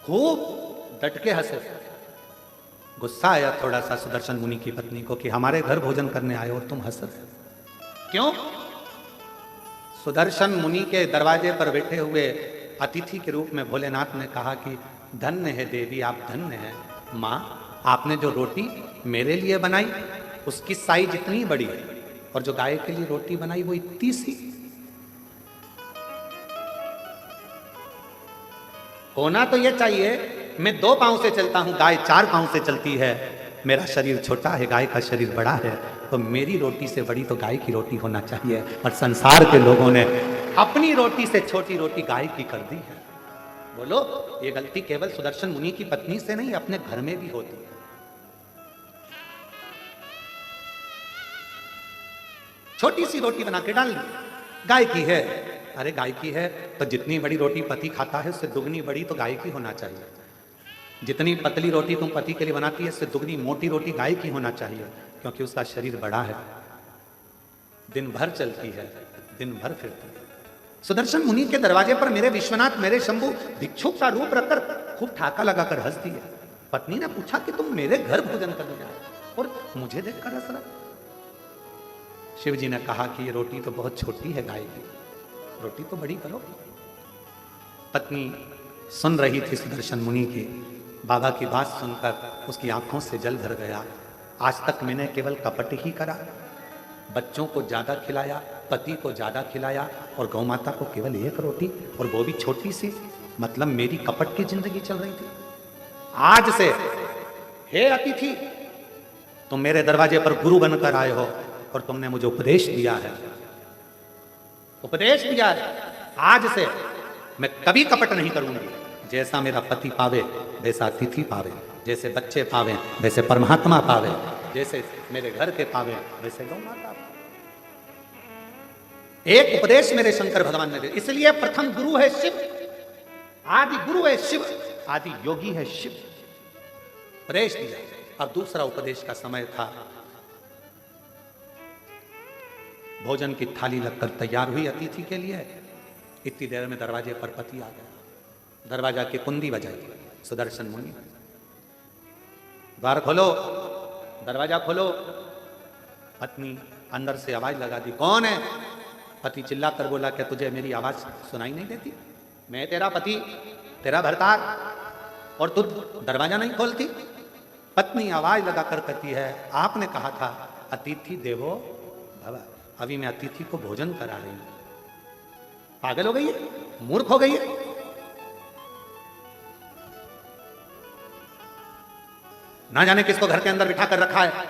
खूब डट के हंसे। गुस्सा आया थोड़ा सा सुदर्शन मुनि की पत्नी को कि हमारे घर भोजन करने आए और तुम हंस रहे, क्यों? सुदर्शन मुनि के दरवाजे पर बैठे हुए अतिथि के रूप में भोलेनाथ ने कहा कि धन्य है देवी, आप धन्य हैं। माँ, आपने जो रोटी मेरे लिए बनाई उसकी साइज इतनी बड़ी है, और जो गाय के लिए रोटी बनाई वो इतनी सी। होना तो ये चाहिए, मैं 2 पांव से चलता हूं, गाय 4 पांव से चलती है। मेरा शरीर छोटा है, गाय का शरीर बड़ा है, तो मेरी रोटी से बड़ी तो गाय की रोटी होना चाहिए। और संसार के लोगों ने अपनी रोटी से छोटी रोटी गाय की कर दी है। बोलो, ये गलती केवल सुदर्शन मुनि की पत्नी से नहीं, अपने घर में भी होती है। छोटी सी रोटी बना के डाल दी, गाय की है। अरे गाय की है तो जितनी बड़ी रोटी पति खाता है उससे दुगनी बड़ी तो गाय की होना चाहिए। जितनी पतली रोटी तुम पति के लिए बनाती है उससे दुगनी मोटी रोटी गाय की होना चाहिए, क्योंकि उसका शरीर बड़ा है, दिन भर चलती है, दिन भर फिरती है। सुदर्शन मुनि के दरवाजे पर मेरे विश्वनाथ, मेरे शंभु भिक्षुक का रूप रखकर खूब ठाका लगाकर हंस दिया। पत्नी ने पूछा कि तुम मेरे घर भोजन करने जाए और मुझे देखकर हंस रहा। शिव जी ने कहा कि ये रोटी तो बहुत छोटी है गाय की, रोटी तो बड़ी करो। पत्नी सुन रही थी सुदर्शन मुनि की। बाबा की बात सुनकर उसकी आंखों से जल भर गया। आज तक मैंने केवल कपट ही करा, बच्चों को ज्यादा खिलाया, पति को ज्यादा खिलाया, और गौ माता को केवल 1 रोटी, और वो भी छोटी सी। मतलब मेरी कपट की जिंदगी चल रही थी। आज से हे अतिथि, तुम मेरे दरवाजे पर गुरु बनकर आए हो और तुमने मुझे उपदेश दिया है, उपदेश दिया है। आज से मैं कभी कपट नहीं करूंगी। जैसा मेरा पति पावे वैसा अतिथि पावे, जैसे बच्चे पावे वैसे परमात्मा पावे, जैसे मेरे घर के पावे वैसे गौ माता पावे। एक उपदेश मेरे शंकर भगवान ने दिया, इसलिए प्रथम गुरु है शिव, आदि गुरु है शिव, आदि योगी है शिव। उपदेश दिया। अब दूसरा उपदेश का समय था। भोजन की थाली लगकर तैयार हुई अतिथि के लिए। इतनी देर में दरवाजे पर पति आ गया। दरवाजा की कुंडी बजाई। सुदर्शन मुनि, द्वार खोलो, दरवाजा खोलो। पत्नी अंदर से आवाज लगा दी, कौन है? पति चिल्ला कर बोला, क्या तुझे मेरी आवाज सुनाई नहीं देती? मैं तेरा पति, तेरा भरतार, और तू दरवाजा नहीं खोलती? पत्नी आवाज लगाकर कहती है, आपने कहा था अतिथि देवो भव। अभी मैं अतिथि को भोजन करा रही हूं। पागल हो गई है, मूर्ख हो गई है। ना जाने किसको घर के अंदर बिठा कर रखा है,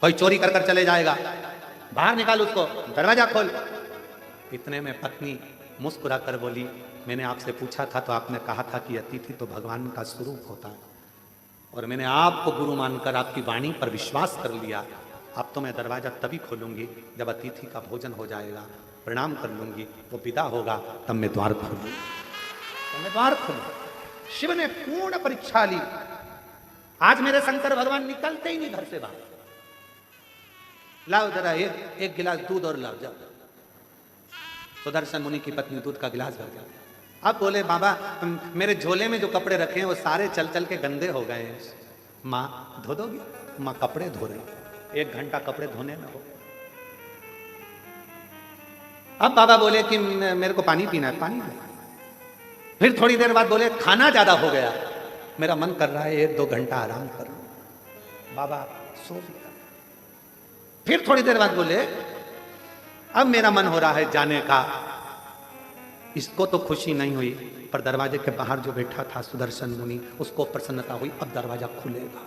कोई चोरी कर कर चले जाएगा, बाहर निकाल उसको, दरवाजा खोल। इतने में पत्नी मुस्कुरा कर बोली, मैंने आपसे पूछा था तो आपने कहा था कि अतिथि तो भगवान का स्वरूप होता है, और मैंने आपको गुरु मानकर आपकी वाणी पर विश्वास कर लिया। अब तो मैं दरवाजा तभी खोलूंगी जब अतिथि का भोजन हो जाएगा, प्रणाम कर लूंगी, वो विदा होगा, तब मैं द्वार खोलूंगी, तब मैं द्वार खोलूंगी। शिव ने पूर्ण परीक्षा ली। आज मेरे शंकर भगवान निकलते ही नहीं घर से बाहर। लाओ जरा एक गिलास दूध और लाओ, जाओ। सुदर्शन मुनि की पत्नी दूध का गिलास भर गया। अब बोले, बाबा मेरे झोले में जो कपड़े रखे हैं वो सारे चल चल के गंदे हो गए हैं, माँ धो दोगी? माँ कपड़े धो रही, 1 घंटा कपड़े धोने में हो। अब बाबा बोले कि मेरे को पानी पीना है, पानी दे। फिर थोड़ी देर बाद बोले, खाना ज्यादा हो गया, मेरा मन कर रहा है 1-2 घंटा आराम कर लूं। बाबा सो गया। फिर थोड़ी देर बाद बोले, अब मेरा मन हो रहा है जाने का। इसको तो खुशी नहीं हुई, पर दरवाजे के बाहर जो बैठा था सुदर्शन मुनि, उसको प्रसन्नता हुई, अब दरवाजा खुलेगा।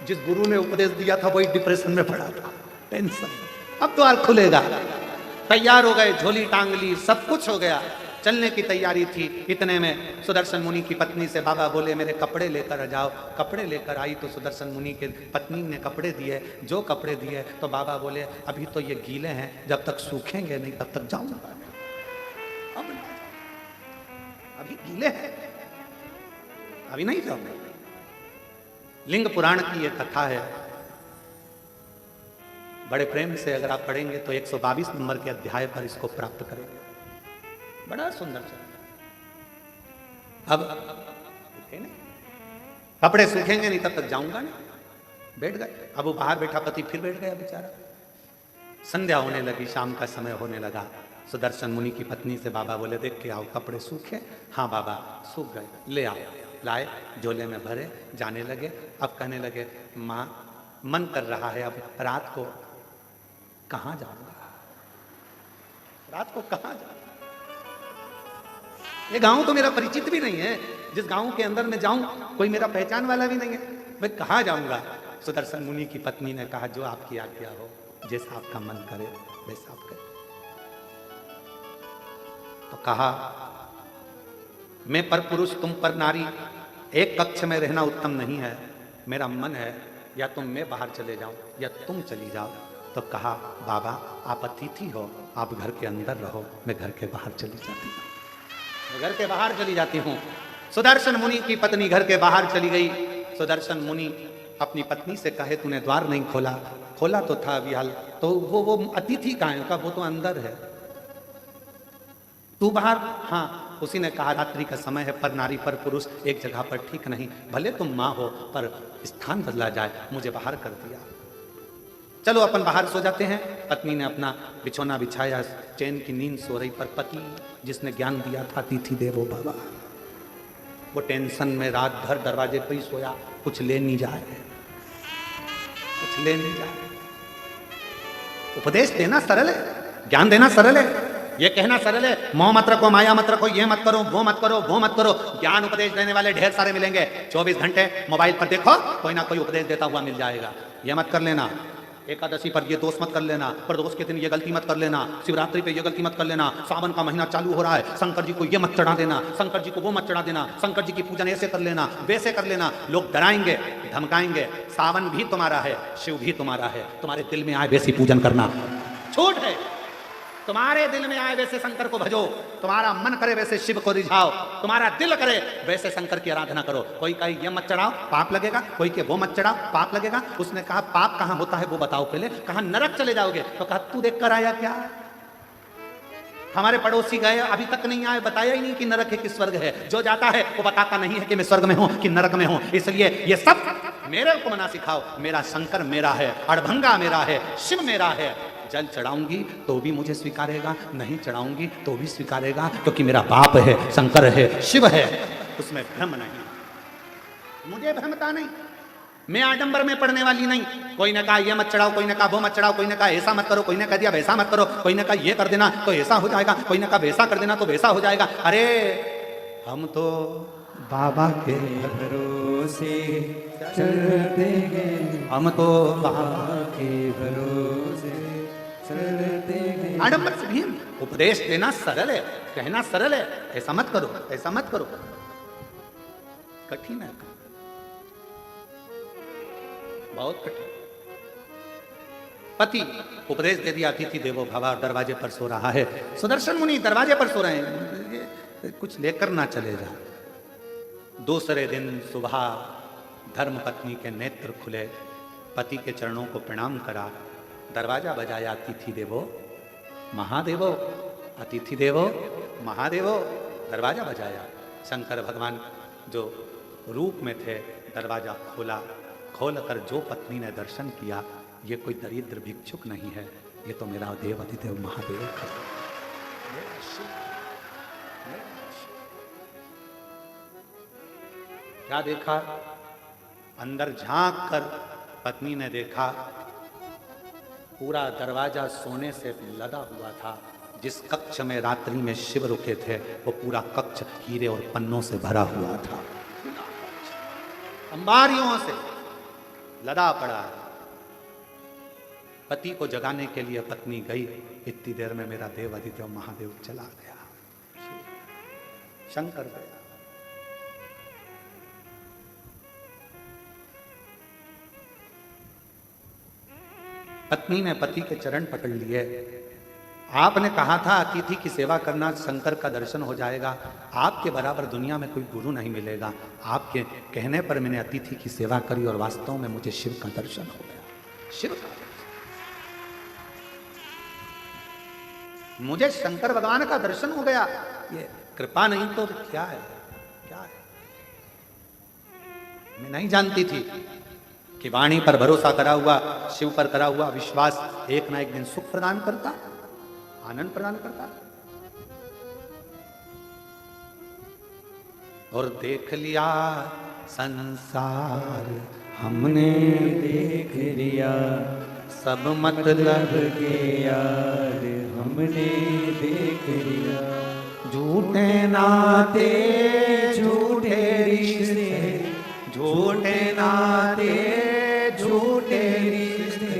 जिस गुरु ने उपदेश दिया था वही डिप्रेशन में पड़ा था, टेंशन। अब द्वार खुलेगा। तैयार हो गए, झोली टांग ली, सब कुछ हो गया, चलने की तैयारी थी। इतने में सुदर्शन मुनि की पत्नी से बाबा बोले, मेरे कपड़े लेकर आ जाओ। कपड़े लेकर आई तो सुदर्शन मुनि के पत्नी ने कपड़े दिए। जो कपड़े दिए तो बाबा बोले, अभी तो ये गीले हैं, जब तक सूखेंगे नहीं तब तक जाऊंगा। अब अभी गीले हैं, अभी नहीं जाऊंगा। लिंग पुराण की यह कथा है, बड़े प्रेम से अगर आप पढ़ेंगे तो 122 नंबर के अध्याय पर इसको प्राप्त करेंगे। बड़ा सुंदर चल। अब कपड़े सूखेंगे नहीं तब तक जाऊंगा नहीं। बैठ गए। अब वो बाहर बैठा पति फिर बैठ गया बेचारा। संध्या होने लगी, शाम का समय होने लगा। सुदर्शन मुनि की पत्नी से बाबा बोले, देख के आओ कपड़े सूखे? हाँ बाबा सूख गए, ले आओ। लाए, झोले में भरे, जाने लगे। अब कहने लगे, माँ मन कर रहा है अब रात को कहाँ जाऊंगा, रात को कहाँ जाऊंगा? ये गांव तो मेरा परिचित भी नहीं है, जिस गांव के अंदर मैं जाऊं कोई मेरा पहचान वाला भी नहीं है, मैं कहाँ जाऊंगा? सुदर्शन मुनि की पत्नी ने कहा, जो आपकी आज्ञा हो, जैसा आपका मन करे वैसा आप करें। तो कहा, मैं पर पुरुष तुम पर नारी, एक कक्ष में रहना उत्तम नहीं है। मेरा मन है या तुम मैं बाहर चले जाऊं या तुम चली जाओ। तो कहा, बाबा आप अतिथि हो, आप घर के अंदर रहो, मैं घर के बाहर चली जाती हूँ, मैं घर के बाहर चली जाती हूँ। सुदर्शन मुनि की पत्नी घर के बाहर चली गई। सुदर्शन मुनि अपनी पत्नी से कहे, तूने द्वार नहीं खोला? खोला तो था अभी हाल, तो वो अतिथि कहाँ है? का वो तो अंदर है, तू बाहर? हाँ। उसी ने कहा, रात्रि का समय है, पर नारी पर पुरुष एक जगह पर ठीक नहीं, भले तुम माँ हो पर स्थान बदला जाए, मुझे बाहर कर दिया, चलो अपन बाहर सो जाते हैं। पत्नी ने अपना बिछौना बिछाया, चैन की नींद सो रही, पर पति जिसने ज्ञान दिया था, अतिथि देवो भव, वो टेंशन में रात भर दरवाजे पर ही सोया, कुछ ले नहीं जाए, कुछ ले नहीं जाए। उपदेश देना सरल है, ज्ञान देना सरल है, ये कहना सरल है, मोह मत रखो, माया मत रखो, ये मत करो, वो मत करो, वो मत करो। ज्ञान उपदेश देने वाले ढेर सारे मिलेंगे, 24 घंटे मोबाइल पर देखो, कोई ना कोई उपदेश देता हुआ मिल जाएगा। ये मत कर लेना, एकादशी पर ये दोष मत कर लेना, प्रदोष के दिन ये गलती मत कर लेना, शिवरात्रि पे ये गलती मत कर लेना, सावन का महीना चालू हो रहा है, शंकर जी को ये मत चढ़ा देना, शंकर जी को वो मत चढ़ा देना, शंकर जी की पूजन ऐसे कर लेना, वैसे कर लेना। लोग डराएंगे, धमकाएंगे, सावन भी तुम्हारा है, शिव भी तुम्हारा है, तुम्हारे दिल में आए वैसी पूजन करना छूट है। तुम्हारे दिल में आए वैसे शंकर को भजो, तुम्हारा मन करे वैसे शिव को रिझाओ, तुम्हारा दिल करे वैसे शंकर की आराधना करो। कोई कहे ये मत चढ़ाओ, पाप लगेगा, कोई के वो मत चढ़ाओ, पाप लगेगा। उसने कहा, पाप कहाँ होता है वो बताओ पहले। कहा, नरक चले जाओगे। तो कहा, तू देख कर आया क्या? हमारे पड़ोसी गए, अभी तक नहीं आए, बताया ही नहीं कि नरक है कि स्वर्ग है। जो जाता है वो बताता नहीं है कि मैं स्वर्ग में हूं कि नरक में हूं। इसलिए ये सब मेरे को मना सिखाओ। मेरा शंकर मेरा है, अड़भंगा मेरा है, शिव मेरा है। जल चढ़ाऊंगी तो भी मुझे स्वीकारेगा, नहीं चढ़ाऊंगी तो भी स्वीकारेगा, क्योंकि मेरा बाप है, शंकर है, शिव है, उसमें भ्रम नहीं, मुझे भ्रमता नहीं। मैं आडंबर में पड़ने वाली नहीं। कोई ने कहा ये मत चढ़ाओ, कोई ने कहा वो मत चढ़ाओ, कोई ने कहा ऐसा मत करो, कोई ने कह दिया वैसा मत करो, कोई ने कहा ये कर देना तो ऐसा हो जाएगा, कोई ने कहा वैसा कर देना तो वैसा हो जाएगा। अरे हम तो बाबा के भरोसे चलते हैं, हम तो बाबा के भरोसे चलते हैं। आडंबर से भी उपदेश देना सरल है, कहना सरल है, ऐसा मत करो, ऐसा मत करो, कठिन है, बहुत कठिन। पति उपदेश दे दिया, अतिथि देवो भव, दरवाजे पर सो रहा है। सुदर्शन मुनि दरवाजे पर सो रहे हैं, कुछ लेकर ना चले जा। दूसरे दिन सुबह धर्म पत्नी के नेत्र खुले, पति के चरणों को प्रणाम करा, दरवाजा बजाया, अतिथि देवो महादेवो, अतिथि देवो महादेवो, दरवाजा बजाया। शंकर भगवान जो रूप में थे, दरवाजा खोला, खोलकर जो पत्नी ने दर्शन किया, ये कोई दरिद्र भिक्षुक नहीं है, ये तो मेरा देव अधिदेव महादेव है। क्या देखा? अंदर झांक कर पत्नी ने देखा, पूरा दरवाजा सोने से लदा हुआ था। जिस कक्ष में रात्रि में शिव रुके थे, वो पूरा कक्ष हीरे और पन्नों से भरा हुआ था, अंबारियों से लदा पड़ा। पति को जगाने के लिए पत्नी गई, इतनी देर में मेरा देव अधिदेव महादेव चला गया, शंकर गया। पत्नी ने पति के चरण पकड़ लिए। आपने कहा था अतिथि की सेवा करना, शंकर का दर्शन हो जाएगा, आपके बराबर दुनिया में कोई गुरु नहीं मिलेगा। आपके कहने पर मैंने अतिथि की सेवा करी और वास्तव में मुझे शिव का दर्शन हो गया। शिव का मुझे शंकर भगवान का दर्शन हो गया। ये कृपा नहीं तो क्या है? क्या है? मैं नहीं जानती थी, कि वाणी पर भरोसा करा हुआ, शिव पर करा हुआ विश्वास एक ना एक दिन सुख प्रदान करता, आनंद प्रदान करता। और देख लिया संसार हमने, देख लिया सब मतलब के यार हमने देख लिया। झूठे नाते झूठे रिश्ते, झूठे नाते झूठे रिश्ते,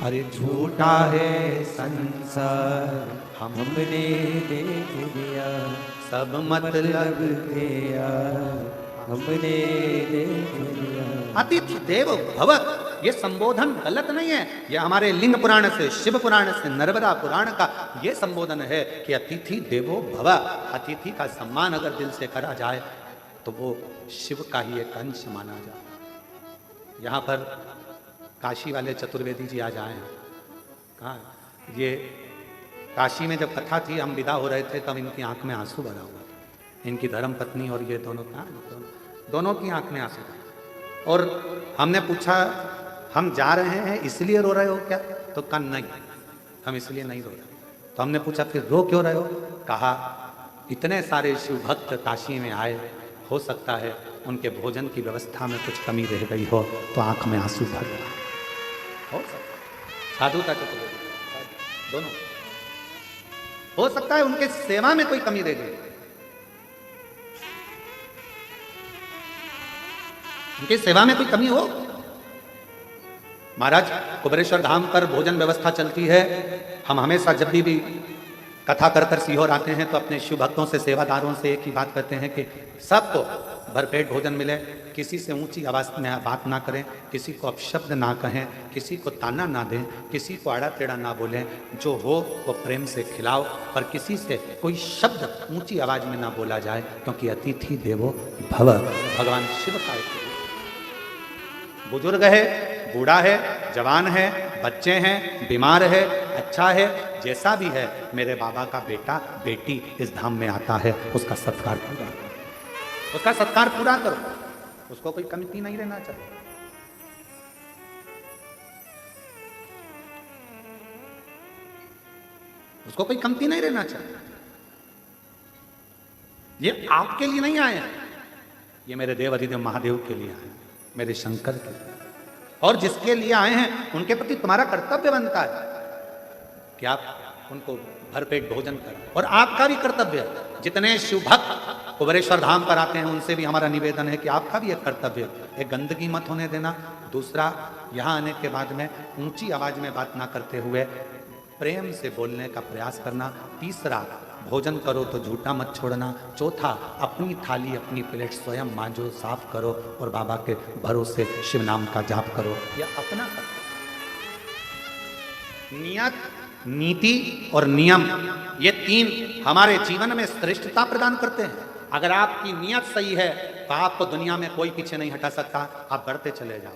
अरे झूठा है संसार हमने देख लिया। सब मतलब के यार हमने देख लिया। अतिथि देवो भव, ये संबोधन गलत नहीं है। ये हमारे लिंग पुराण से, शिव पुराण से, नर्मदा पुराण का ये संबोधन है कि अतिथि देवो भव। अतिथि का सम्मान अगर दिल से करा जाए तो वो शिव का ही एक अंश माना जाए। यहाँ पर काशी वाले चतुर्वेदी जी आज आए हैं। कहाँ ये काशी में जब कथा थी, हम विदा हो रहे थे, तब इनकी आंख में आंसू भरा हुआ था। इनकी धर्म पत्नी और ये दोनों दोनों की आंख में आंसू था। और हमने पूछा, हम जा रहे हैं इसलिए रो रहे हो क्या? तो कहा नहीं, हम इसलिए नहीं रो रहे। तो हमने पूछा फिर रो क्यों रहे हो? कहा इतने सारे शिव भक्त काशी में आए, हो सकता है उनके भोजन की व्यवस्था में कुछ कमी रह गई हो तो आंख में आंसू भर गया हो सकता। साधुता तो दोनों हो सकता है उनके सेवा में कोई कमी रह गई, उनकी सेवा में कोई कमी हो। महाराज कुबेरेश्वर धाम पर भोजन व्यवस्था चलती है। हम हमेशा जब भी कथा कर कर सीहोर आते हैं तो अपने शिव भक्तों से, सेवादारों से एक ही बात करते हैं कि सबको भरपेट भोजन मिले, किसी से ऊंची आवाज में बात ना करें, किसी को अपशब्द ना कहें, किसी को ताना ना दें, किसी को आड़ा टेढ़ा ना बोलें, जो हो वो प्रेम से खिलाओ, पर किसी से कोई शब्द ऊंची आवाज में ना बोला जाए, क्योंकि अतिथि देवो भव भगवान शिव का एक बुजुर्ग है, बूढ़ा है, जवान है, बच्चे हैं, बीमार है, अच्छा है, जैसा भी है, मेरे बाबा का बेटा बेटी इस धाम में आता है, उसका सत्कार पूरा करो, उसका सत्कार पूरा करो, उसको कोई कमी नहीं रहना चाहिए। उसको कोई कमती नहीं रहना चाहिए। ये आपके लिए नहीं आए हैं, ये मेरे देव अधिदेव महादेव के लिए आए हैं, मेरे शंकर के लिए। और जिसके लिए आए हैं उनके प्रति तुम्हारा कर्तव्य बनता है कि आप उनको भरपेट भोजन करें। और आपका भी कर्तव्य है, जितने शिव भक्त कुबेरेश्वर धाम पर आते हैं उनसे भी हमारा निवेदन है कि आपका भी एक कर्तव्य है, एक गंदगी मत होने देना। दूसरा, यहाँ आने के बाद में ऊंची आवाज में बात ना करते हुए प्रेम से बोलने का प्रयास करना। तीसरा, भोजन करो तो झूठा मत छोड़ना। चौथा, अपनी थाली अपनी प्लेट स्वयं मांजो, साफ करो और बाबा के भरोसे शिव नाम का जाप करो। यह अपना करो। नियत, नीति और नियम, ये तीन हमारे जीवन में श्रेष्ठता प्रदान करते हैं। अगर आपकी नियत सही है तो आपको दुनिया में कोई पीछे नहीं हटा सकता, आप बढ़ते चले जाओ।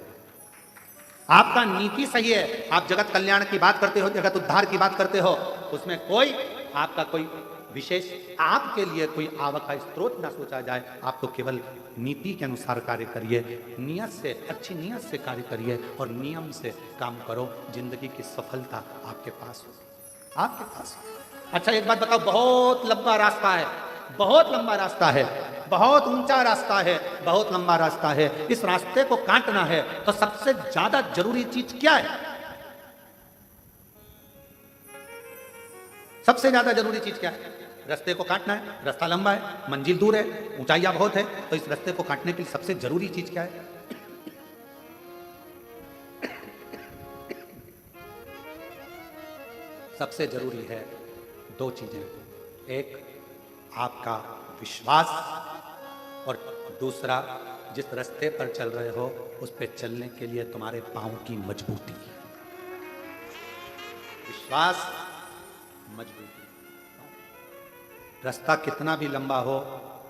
आपका नीति सही है, आप जगत कल्याण की बात करते हो, जगत उद्धार की बात करते हो, उसमें कोई आपका कोई विशेष आपके लिए कोई आवक का स्रोत ना सोचा जाए। आप तो केवल नीति के अनुसार कार्य करिए, नियत से, अच्छी नियत से कार्य करिए और नियम से काम करो। जिंदगी की सफलता आपके पास होगी, आपके पास। अच्छा एक बात बताओ, बहुत लंबा रास्ता है, बहुत लंबा रास्ता है, बहुत ऊंचा रास्ता है, बहुत लंबा रास्ता है। इस रास्ते को काटना है तो सबसे ज्यादा जरूरी चीज क्या है? सबसे ज्यादा जरूरी चीज क्या है? रास्ते को काटना है। रास्ता लंबा है, मंजिल दूर है, ऊंचाइयां बहुत है, तो इस रास्ते को काटने के लिए सबसे जरूरी चीज क्या है? सबसे जरूरी है दो चीजें, एक आपका विश्वास और दूसरा जिस रास्ते पर चल रहे हो उस पे चलने के लिए तुम्हारे पांव की मजबूती। विश्वास, मजबूती। रास्ता कितना भी लंबा हो,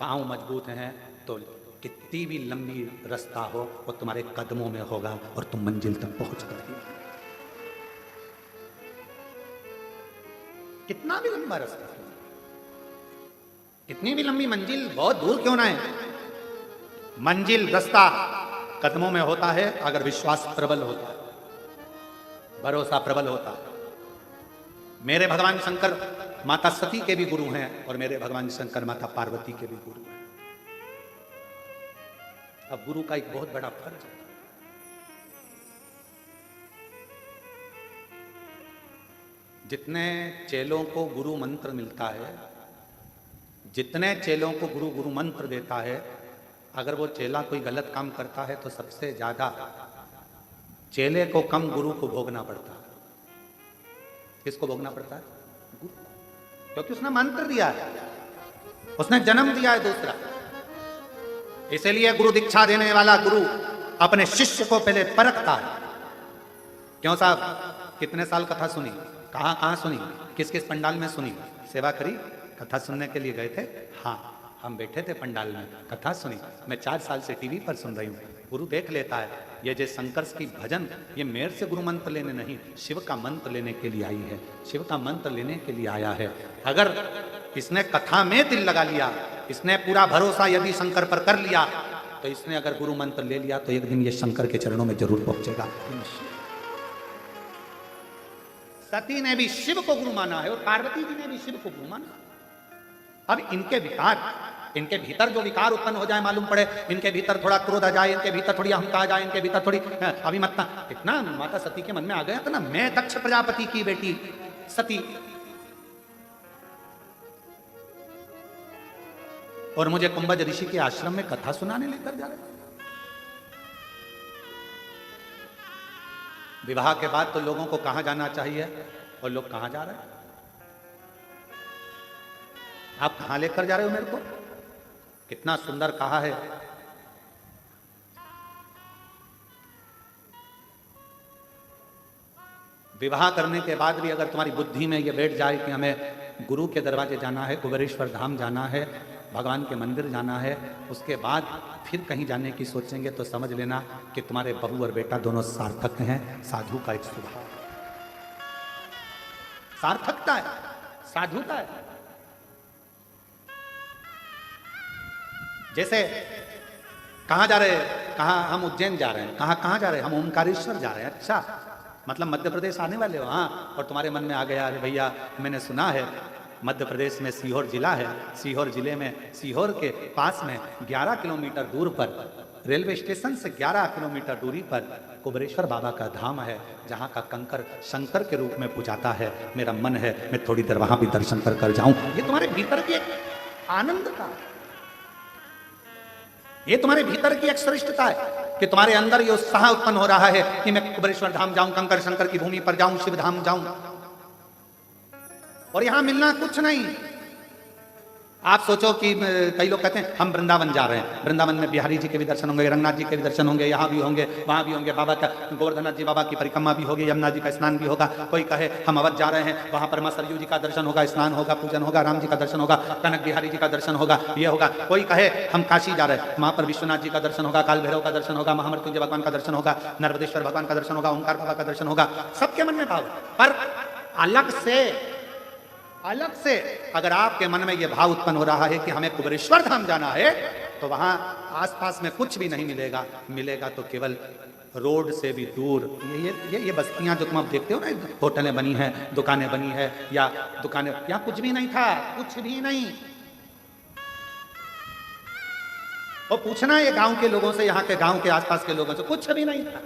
पांव मजबूत हैं तो कितनी भी लंबी रास्ता हो वो तुम्हारे कदमों में होगा और तुम मंजिल तक पहुंच कर। कितना भी लंबा रास्ता, कितनी भी लंबी मंजिल, बहुत दूर क्यों ना है, मंजिल रास्ता कदमों में होता है अगर विश्वास प्रबल होता है, भरोसा प्रबल होता है। मेरे भगवान शंकर माता सती के भी गुरु हैं और मेरे भगवान शंकर माता पार्वती के भी गुरु हैं। अब गुरु का एक बहुत बड़ा फर्ज है। जितने चेलों को गुरु मंत्र मिलता है, जितने चेलों को गुरु गुरु मंत्र देता है, अगर वो चेला कोई गलत काम करता है तो सबसे ज्यादा चेले को कम गुरु को भोगना पड़ता है। किसको भोगना पड़ता है? गुरु, क्योंकि उसने मंत्र दिया है, उसने जन्म दिया है दूसरा। इसलिए गुरु दीक्षा देने वाला गुरु अपने शिष्य को पहले परखता है। क्यों साहब, कितने साल कथा सुनी, कहां कहां सुनी, किस किस पंडाल में सुनी, सेवा करी, कथा सुनने के लिए गए थे? हाँ, हम बैठे थे पंडाल में, कथा सुनी। मैं 4 साल से टीवी पर सुन रही हूँ। गुरु देख लेता है ये जो शंकर की भजन, ये मेरे से गुरु मंत्र लेने नहीं, शिव का मंत्र लेने के लिए आई है, शिव का मंत्र लेने के लिए आया है। अगर इसने कथा में दिल लगा लिया, इसने पूरा भरोसा यदि शंकर पर कर लिया, तो इसने अगर गुरु मंत्र ले लिया तो एक दिन ये शंकर के चरणों में जरूर पहुंचेगा। सती ने भी शिव को गुरु माना है और पार्वती जी ने भी शिव को गुरु माना। अब इनके विकार, इनके भीतर जो विकार उत्पन्न हो जाए, मालूम पड़े इनके भीतर थोड़ा क्रोध आ जाए, इनके भीतर थोड़ी अहंता आ जाए, इनके भीतर थोड़ी अभिमत्ता, इतना माता सती के मन में आ गया था ना, मैं दक्ष प्रजापति की बेटी सती और मुझे कुंभज ऋषि के आश्रम में कथा सुनाने लेकर जा रहे। विवाह के बाद तो लोगों को कहां जाना चाहिए और लोग कहां जा रहे हैं? आप कहां लेकर जा रहे हो मेरे को? कितना सुंदर कहा है, विवाह करने के बाद भी अगर तुम्हारी बुद्धि में ये बैठ जाए कि हमें गुरु के दरवाजे जाना है, कुबेरेश्वर धाम जाना है, भगवान के मंदिर जाना है, उसके बाद फिर कहीं जाने की सोचेंगे, तो समझ लेना कि तुम्हारे बहू और बेटा दोनों सार्थक हैं। साधु का एक स्वभाव, सार्थकता है, साधुता है। जैसे कहां जा रहे हैं? कहां? हम उज्जैन जा रहे हैं। कहां जा रहे हैं? हम ओमकारेश्वर जा रहे हैं। अच्छा, मतलब मध्य प्रदेश आने वाले हो? हाँ। और तुम्हारे मन में आ गया, अरे भैया मैंने सुना है मध्य प्रदेश में सीहोर जिला है, सीहोर जिले में, सीहोर के पास में 11 किलोमीटर दूर पर, रेलवे स्टेशन से 11 किलोमीटर दूरी पर कुबेरेश्वर बाबा का धाम है, जहाँ का कंकर शंकर के रूप में पूजाता है। मेरा मन है मैं थोड़ी देर वहां भी दर्शन कर जाऊं। ये तुम्हारे भीतर की एक आनंद का, ये तुम्हारे भीतर की एक श्रेष्ठता है कि तुम्हारे अंदर ये उत्साह उत्पन्न हो रहा है कि मैं कुबेरेश्वर धाम जाऊं, कंकर शंकर की भूमि पर जाऊं, शिव धाम जाऊं। और यहां मिलना कुछ नहीं। आप सोचो कि कई लोग कहते हैं हम वृंदावन जा रहे हैं, वृंदावन में बिहारी जी के भी दर्शन होंगे, रंगनाथ जी के भी दर्शन होंगे, यहाँ भी होंगे, वहां भी होंगे, बाबा का गोवर्धनाथ जी बाबा की परिक्रमा भी होगी, यमुना जी का स्नान भी होगा। कोई कहे हम अवध जा रहे हैं, वहां पर मां सरयू जी का दर्शन होगा, स्नान होगा, पूजन होगा, राम जी का दर्शन होगा, कनक बिहारी जी का दर्शन होगा, ये होगा। कोई कहे हम काशी जा रहे हैं, वहां पर विश्वनाथ जी का दर्शन होगा, काल भैरव का दर्शन होगा, महामृत्युंजय भगवान का दर्शन होगा, नर्मदेश्वर भगवान का दर्शन होगा, ओंकार बाबा का दर्शन होगा। सबके मन में भाव, पर अलग से अगर आपके मन में यह भाव उत्पन्न हो रहा है कि हमें कुबेरेश्वर धाम जाना है, तो वहां आसपास में कुछ भी नहीं मिलेगा, मिलेगा तो केवल रोड से भी दूर ये बस्तियां जो तुम आप देखते हो ना, होटलें बनी हैं, दुकानें बनी है, या दुकानें, या कुछ भी नहीं था, कुछ भी नहीं। और पूछना ये गांव के लोगों से, यहाँ के गांव के आसपास के लोगों से, कुछ भी नहीं था।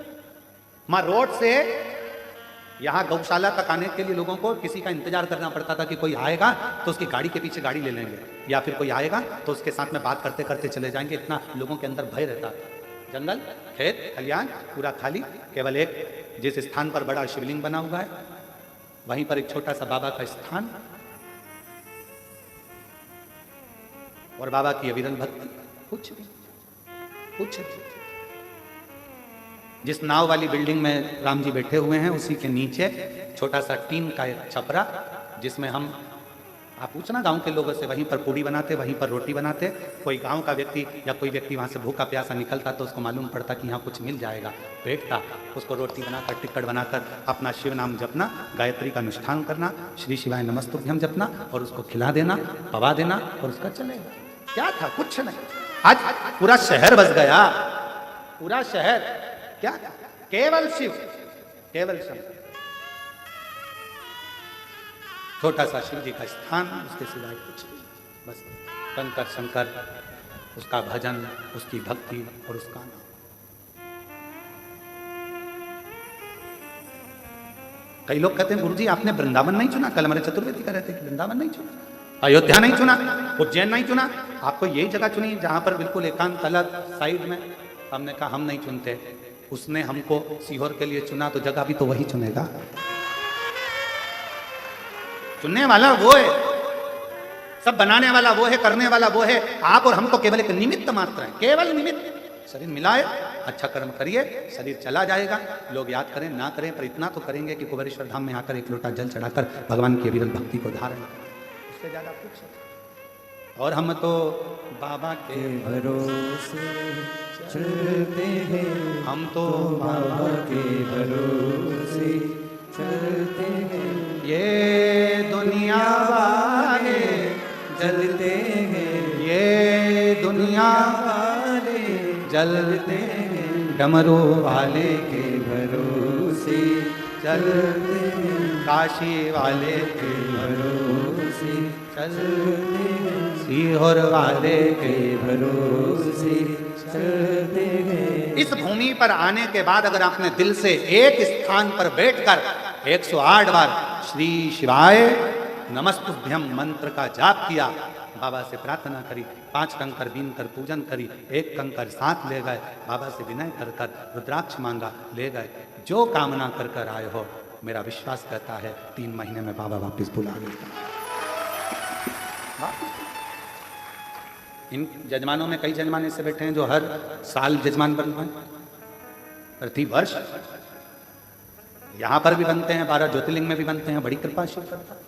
मां रोड से यहाँ गौशाला तक आने के लिए लोगों को किसी का इंतजार करना पड़ता था कि कोई आएगा तो उसकी गाड़ी के पीछे गाड़ी ले लेंगे, या फिर कोई आएगा तो उसके साथ में बात करते करते चले जाएंगे। इतना लोगों के अंदर भय रहता था। जंगल, खेत, खलियान पूरा खाली, केवल एक जिस स्थान पर बड़ा शिवलिंग बना हुआ है, वहीं पर एक छोटा सा बाबा का स्थान, और बाबा की अविरल भक्ति, कुछ भी। जिस नाव वाली बिल्डिंग में राम जी बैठे हुए हैं, उसी के नीचे छोटा सा टीन का एक छपरा, जिसमें हम, आप पूछना गांव के लोगों से, वहीं पर पूड़ी बनाते, वहीं पर रोटी बनाते। कोई गांव का व्यक्ति या कोई व्यक्ति वहां से भूखा प्यासा निकलता तो उसको मालूम पड़ता कि यहाँ कुछ मिल जाएगा, बैठता, उसको रोटी बनाकर, टिक्कड़ बनाकर अपना शिव नाम जपना, गायत्री का अनुष्ठान करना, श्री शिवाय नमस्तुभ्यम जपना, और उसको खिला देना, पवा देना, और उसका चलेगा। क्या था? कुछ नहीं। आज पूरा शहर बस गया, पूरा शहर क्या, केवल शिव, केवल शिव। छोटा सा शिव जी का स्थान, उसके सिवाय कुछ नहीं, बस शंकर शंकर, उसका भजन, उसकी भक्ति और उसका नाम। कई लोग कहते हैं गुरुजी आपने वृंदावन नहीं चुना, कल हमारे चतुर्वेदी कह रहे थे कि वृंदावन नहीं चुना, अयोध्या नहीं चुना, उज्जैन नहीं चुना, आपको यही जगह चुनी जहां पर बिल्कुल एकांत अलग साइड में। हमने कहा हम नहीं चुनते, उसने हमको सीहोर के लिए चुना तो जगह भी तो वही चुनेगा। चुनने वाला वो है, सब बनाने वाला वो है, करने वाला वो है। आप और हम तो केवल एक निमित्त मात्र है, केवल निमित्त। शरीर मिलाए, अच्छा कर्म करिए, शरीर चला जाएगा। लोग याद करें ना करें, पर इतना तो करेंगे कि कुबेरेश्वर धाम में आकर एक लोटा जल चढ़ाकर भगवान की अविरल भक्ति को धारण करें, उससे ज्यादा कुछ। और हम तो बाबा के भरोसे चलते हैं, हम तो बाबा के भरोसे चलते हैं। ये दुनिया वाले जलते हैं, ये दुनिया वाले जलते हैं, डमरू वाले के भरोसे चलते हैं, काशी वाले के भरोसे चलते हैं, सीहोर वाले के भरोसे चलते हैं। इस भूमि पर आने के बाद अगर आपने दिल से एक स्थान पर बैठकर 108 बार श्री शिवाय नमस्तुभ्यम मंत्र का जाप किया, बाबा से प्रार्थना करी, 5 कंकर बीन कर पूजन करी, 1 कंकर साथ ले गए, बाबा से विनय कर कर रुद्राक्ष मांगा, ले गए, जो कामना कर कर आए हो, मेरा विश्वास कहता है 3 महीने में बाबा वापस बुला लेगा। इन जजमानों में कई जजमान ऐसे बैठे हैं जो हर साल जजमान बन पाए, प्रति वर्ष यहां पर भी बनते हैं, 12 ज्योतिर्लिंग में भी बनते हैं, बड़ी कृपा शिव करता है,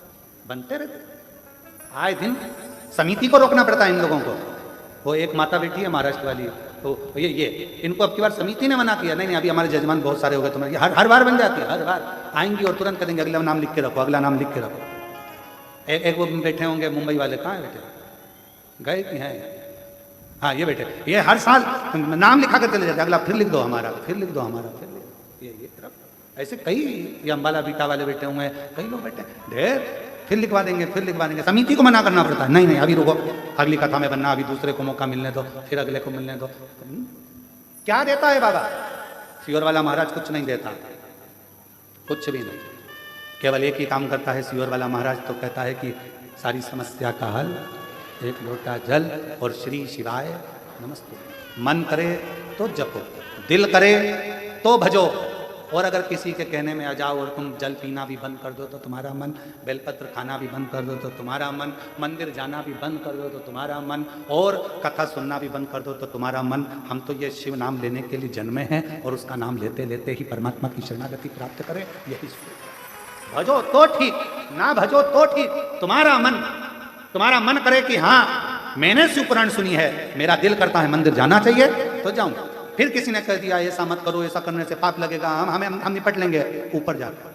बनते रहते। आए दिन समिति को रोकना पड़ता है इन लोगों को। वो एक माता बेटी है महाराष्ट्र वाली, तो ये इनको अब की बार समिति ने मना किया, नहीं अभी हमारे जजमान बहुत सारे हो गए, तुम्हारे हर बार बन जाती है, हर बार आएंगी और तुरंत करेंगे अगला नाम लिख के रखो, अगला नाम लिख के रखो। एक वो बैठे होंगे मुंबई वाले, कहाँ है बेटे, गए कि हैं? हाँ ये बेटे, ये हर साल नाम लिखा कर चले जाते, अगला फिर लिख दो हमारा, फिर लिख दो हमारा, फिर लिख दो। ये ऐसे कई, ये अम्बाला बीटा वाले बैठे हुए हैं, कई लोग बैठे ढेर, फिर लिखवा देंगे, फिर लिखवा देंगे। समिति को मना करना पड़ता है, नहीं अभी रुको, अगली कथा में बनना, अभी दूसरे को मौका मिलने दो, फिर अगले को मिलने दो। क्या देता है बाबा? सीहोर वाला महाराज कुछ नहीं देता, कुछ भी नहीं, केवल एक ही काम करता है सीहोर वाला महाराज, तो कहता है कि सारी समस्या का हल 1 लोटा जल और श्री शिवाय नमस्ते। मन करे तो जपो, दिल करे तो भजो, और अगर किसी के कहने में आ जाओ और तुम जल पीना भी बंद कर दो तो तुम्हारा मन, बेलपत्र खाना भी बंद कर दो तो तुम्हारा मन, मंदिर जाना भी बंद कर दो तो तुम्हारा मन, और कथा सुनना भी बंद कर दो तो तुम्हारा मन। हम तो ये शिव नाम लेने के लिए जन्मे हैं और उसका नाम लेते लेते ही परमात्मा की शरणागति प्राप्त करें, यही भजो तो ठीक, ना भजो तो ठीक। तुम्हारा मन करे कि हाँ मैंने शिवपुराण सुनी है, मेरा दिल करता है मंदिर जाना चाहिए तो जाऊं, फिर किसी ने कह दिया ऐसा मत करो, ऐसा करने से पाप लगेगा, हम निपट लेंगे ऊपर जाकर,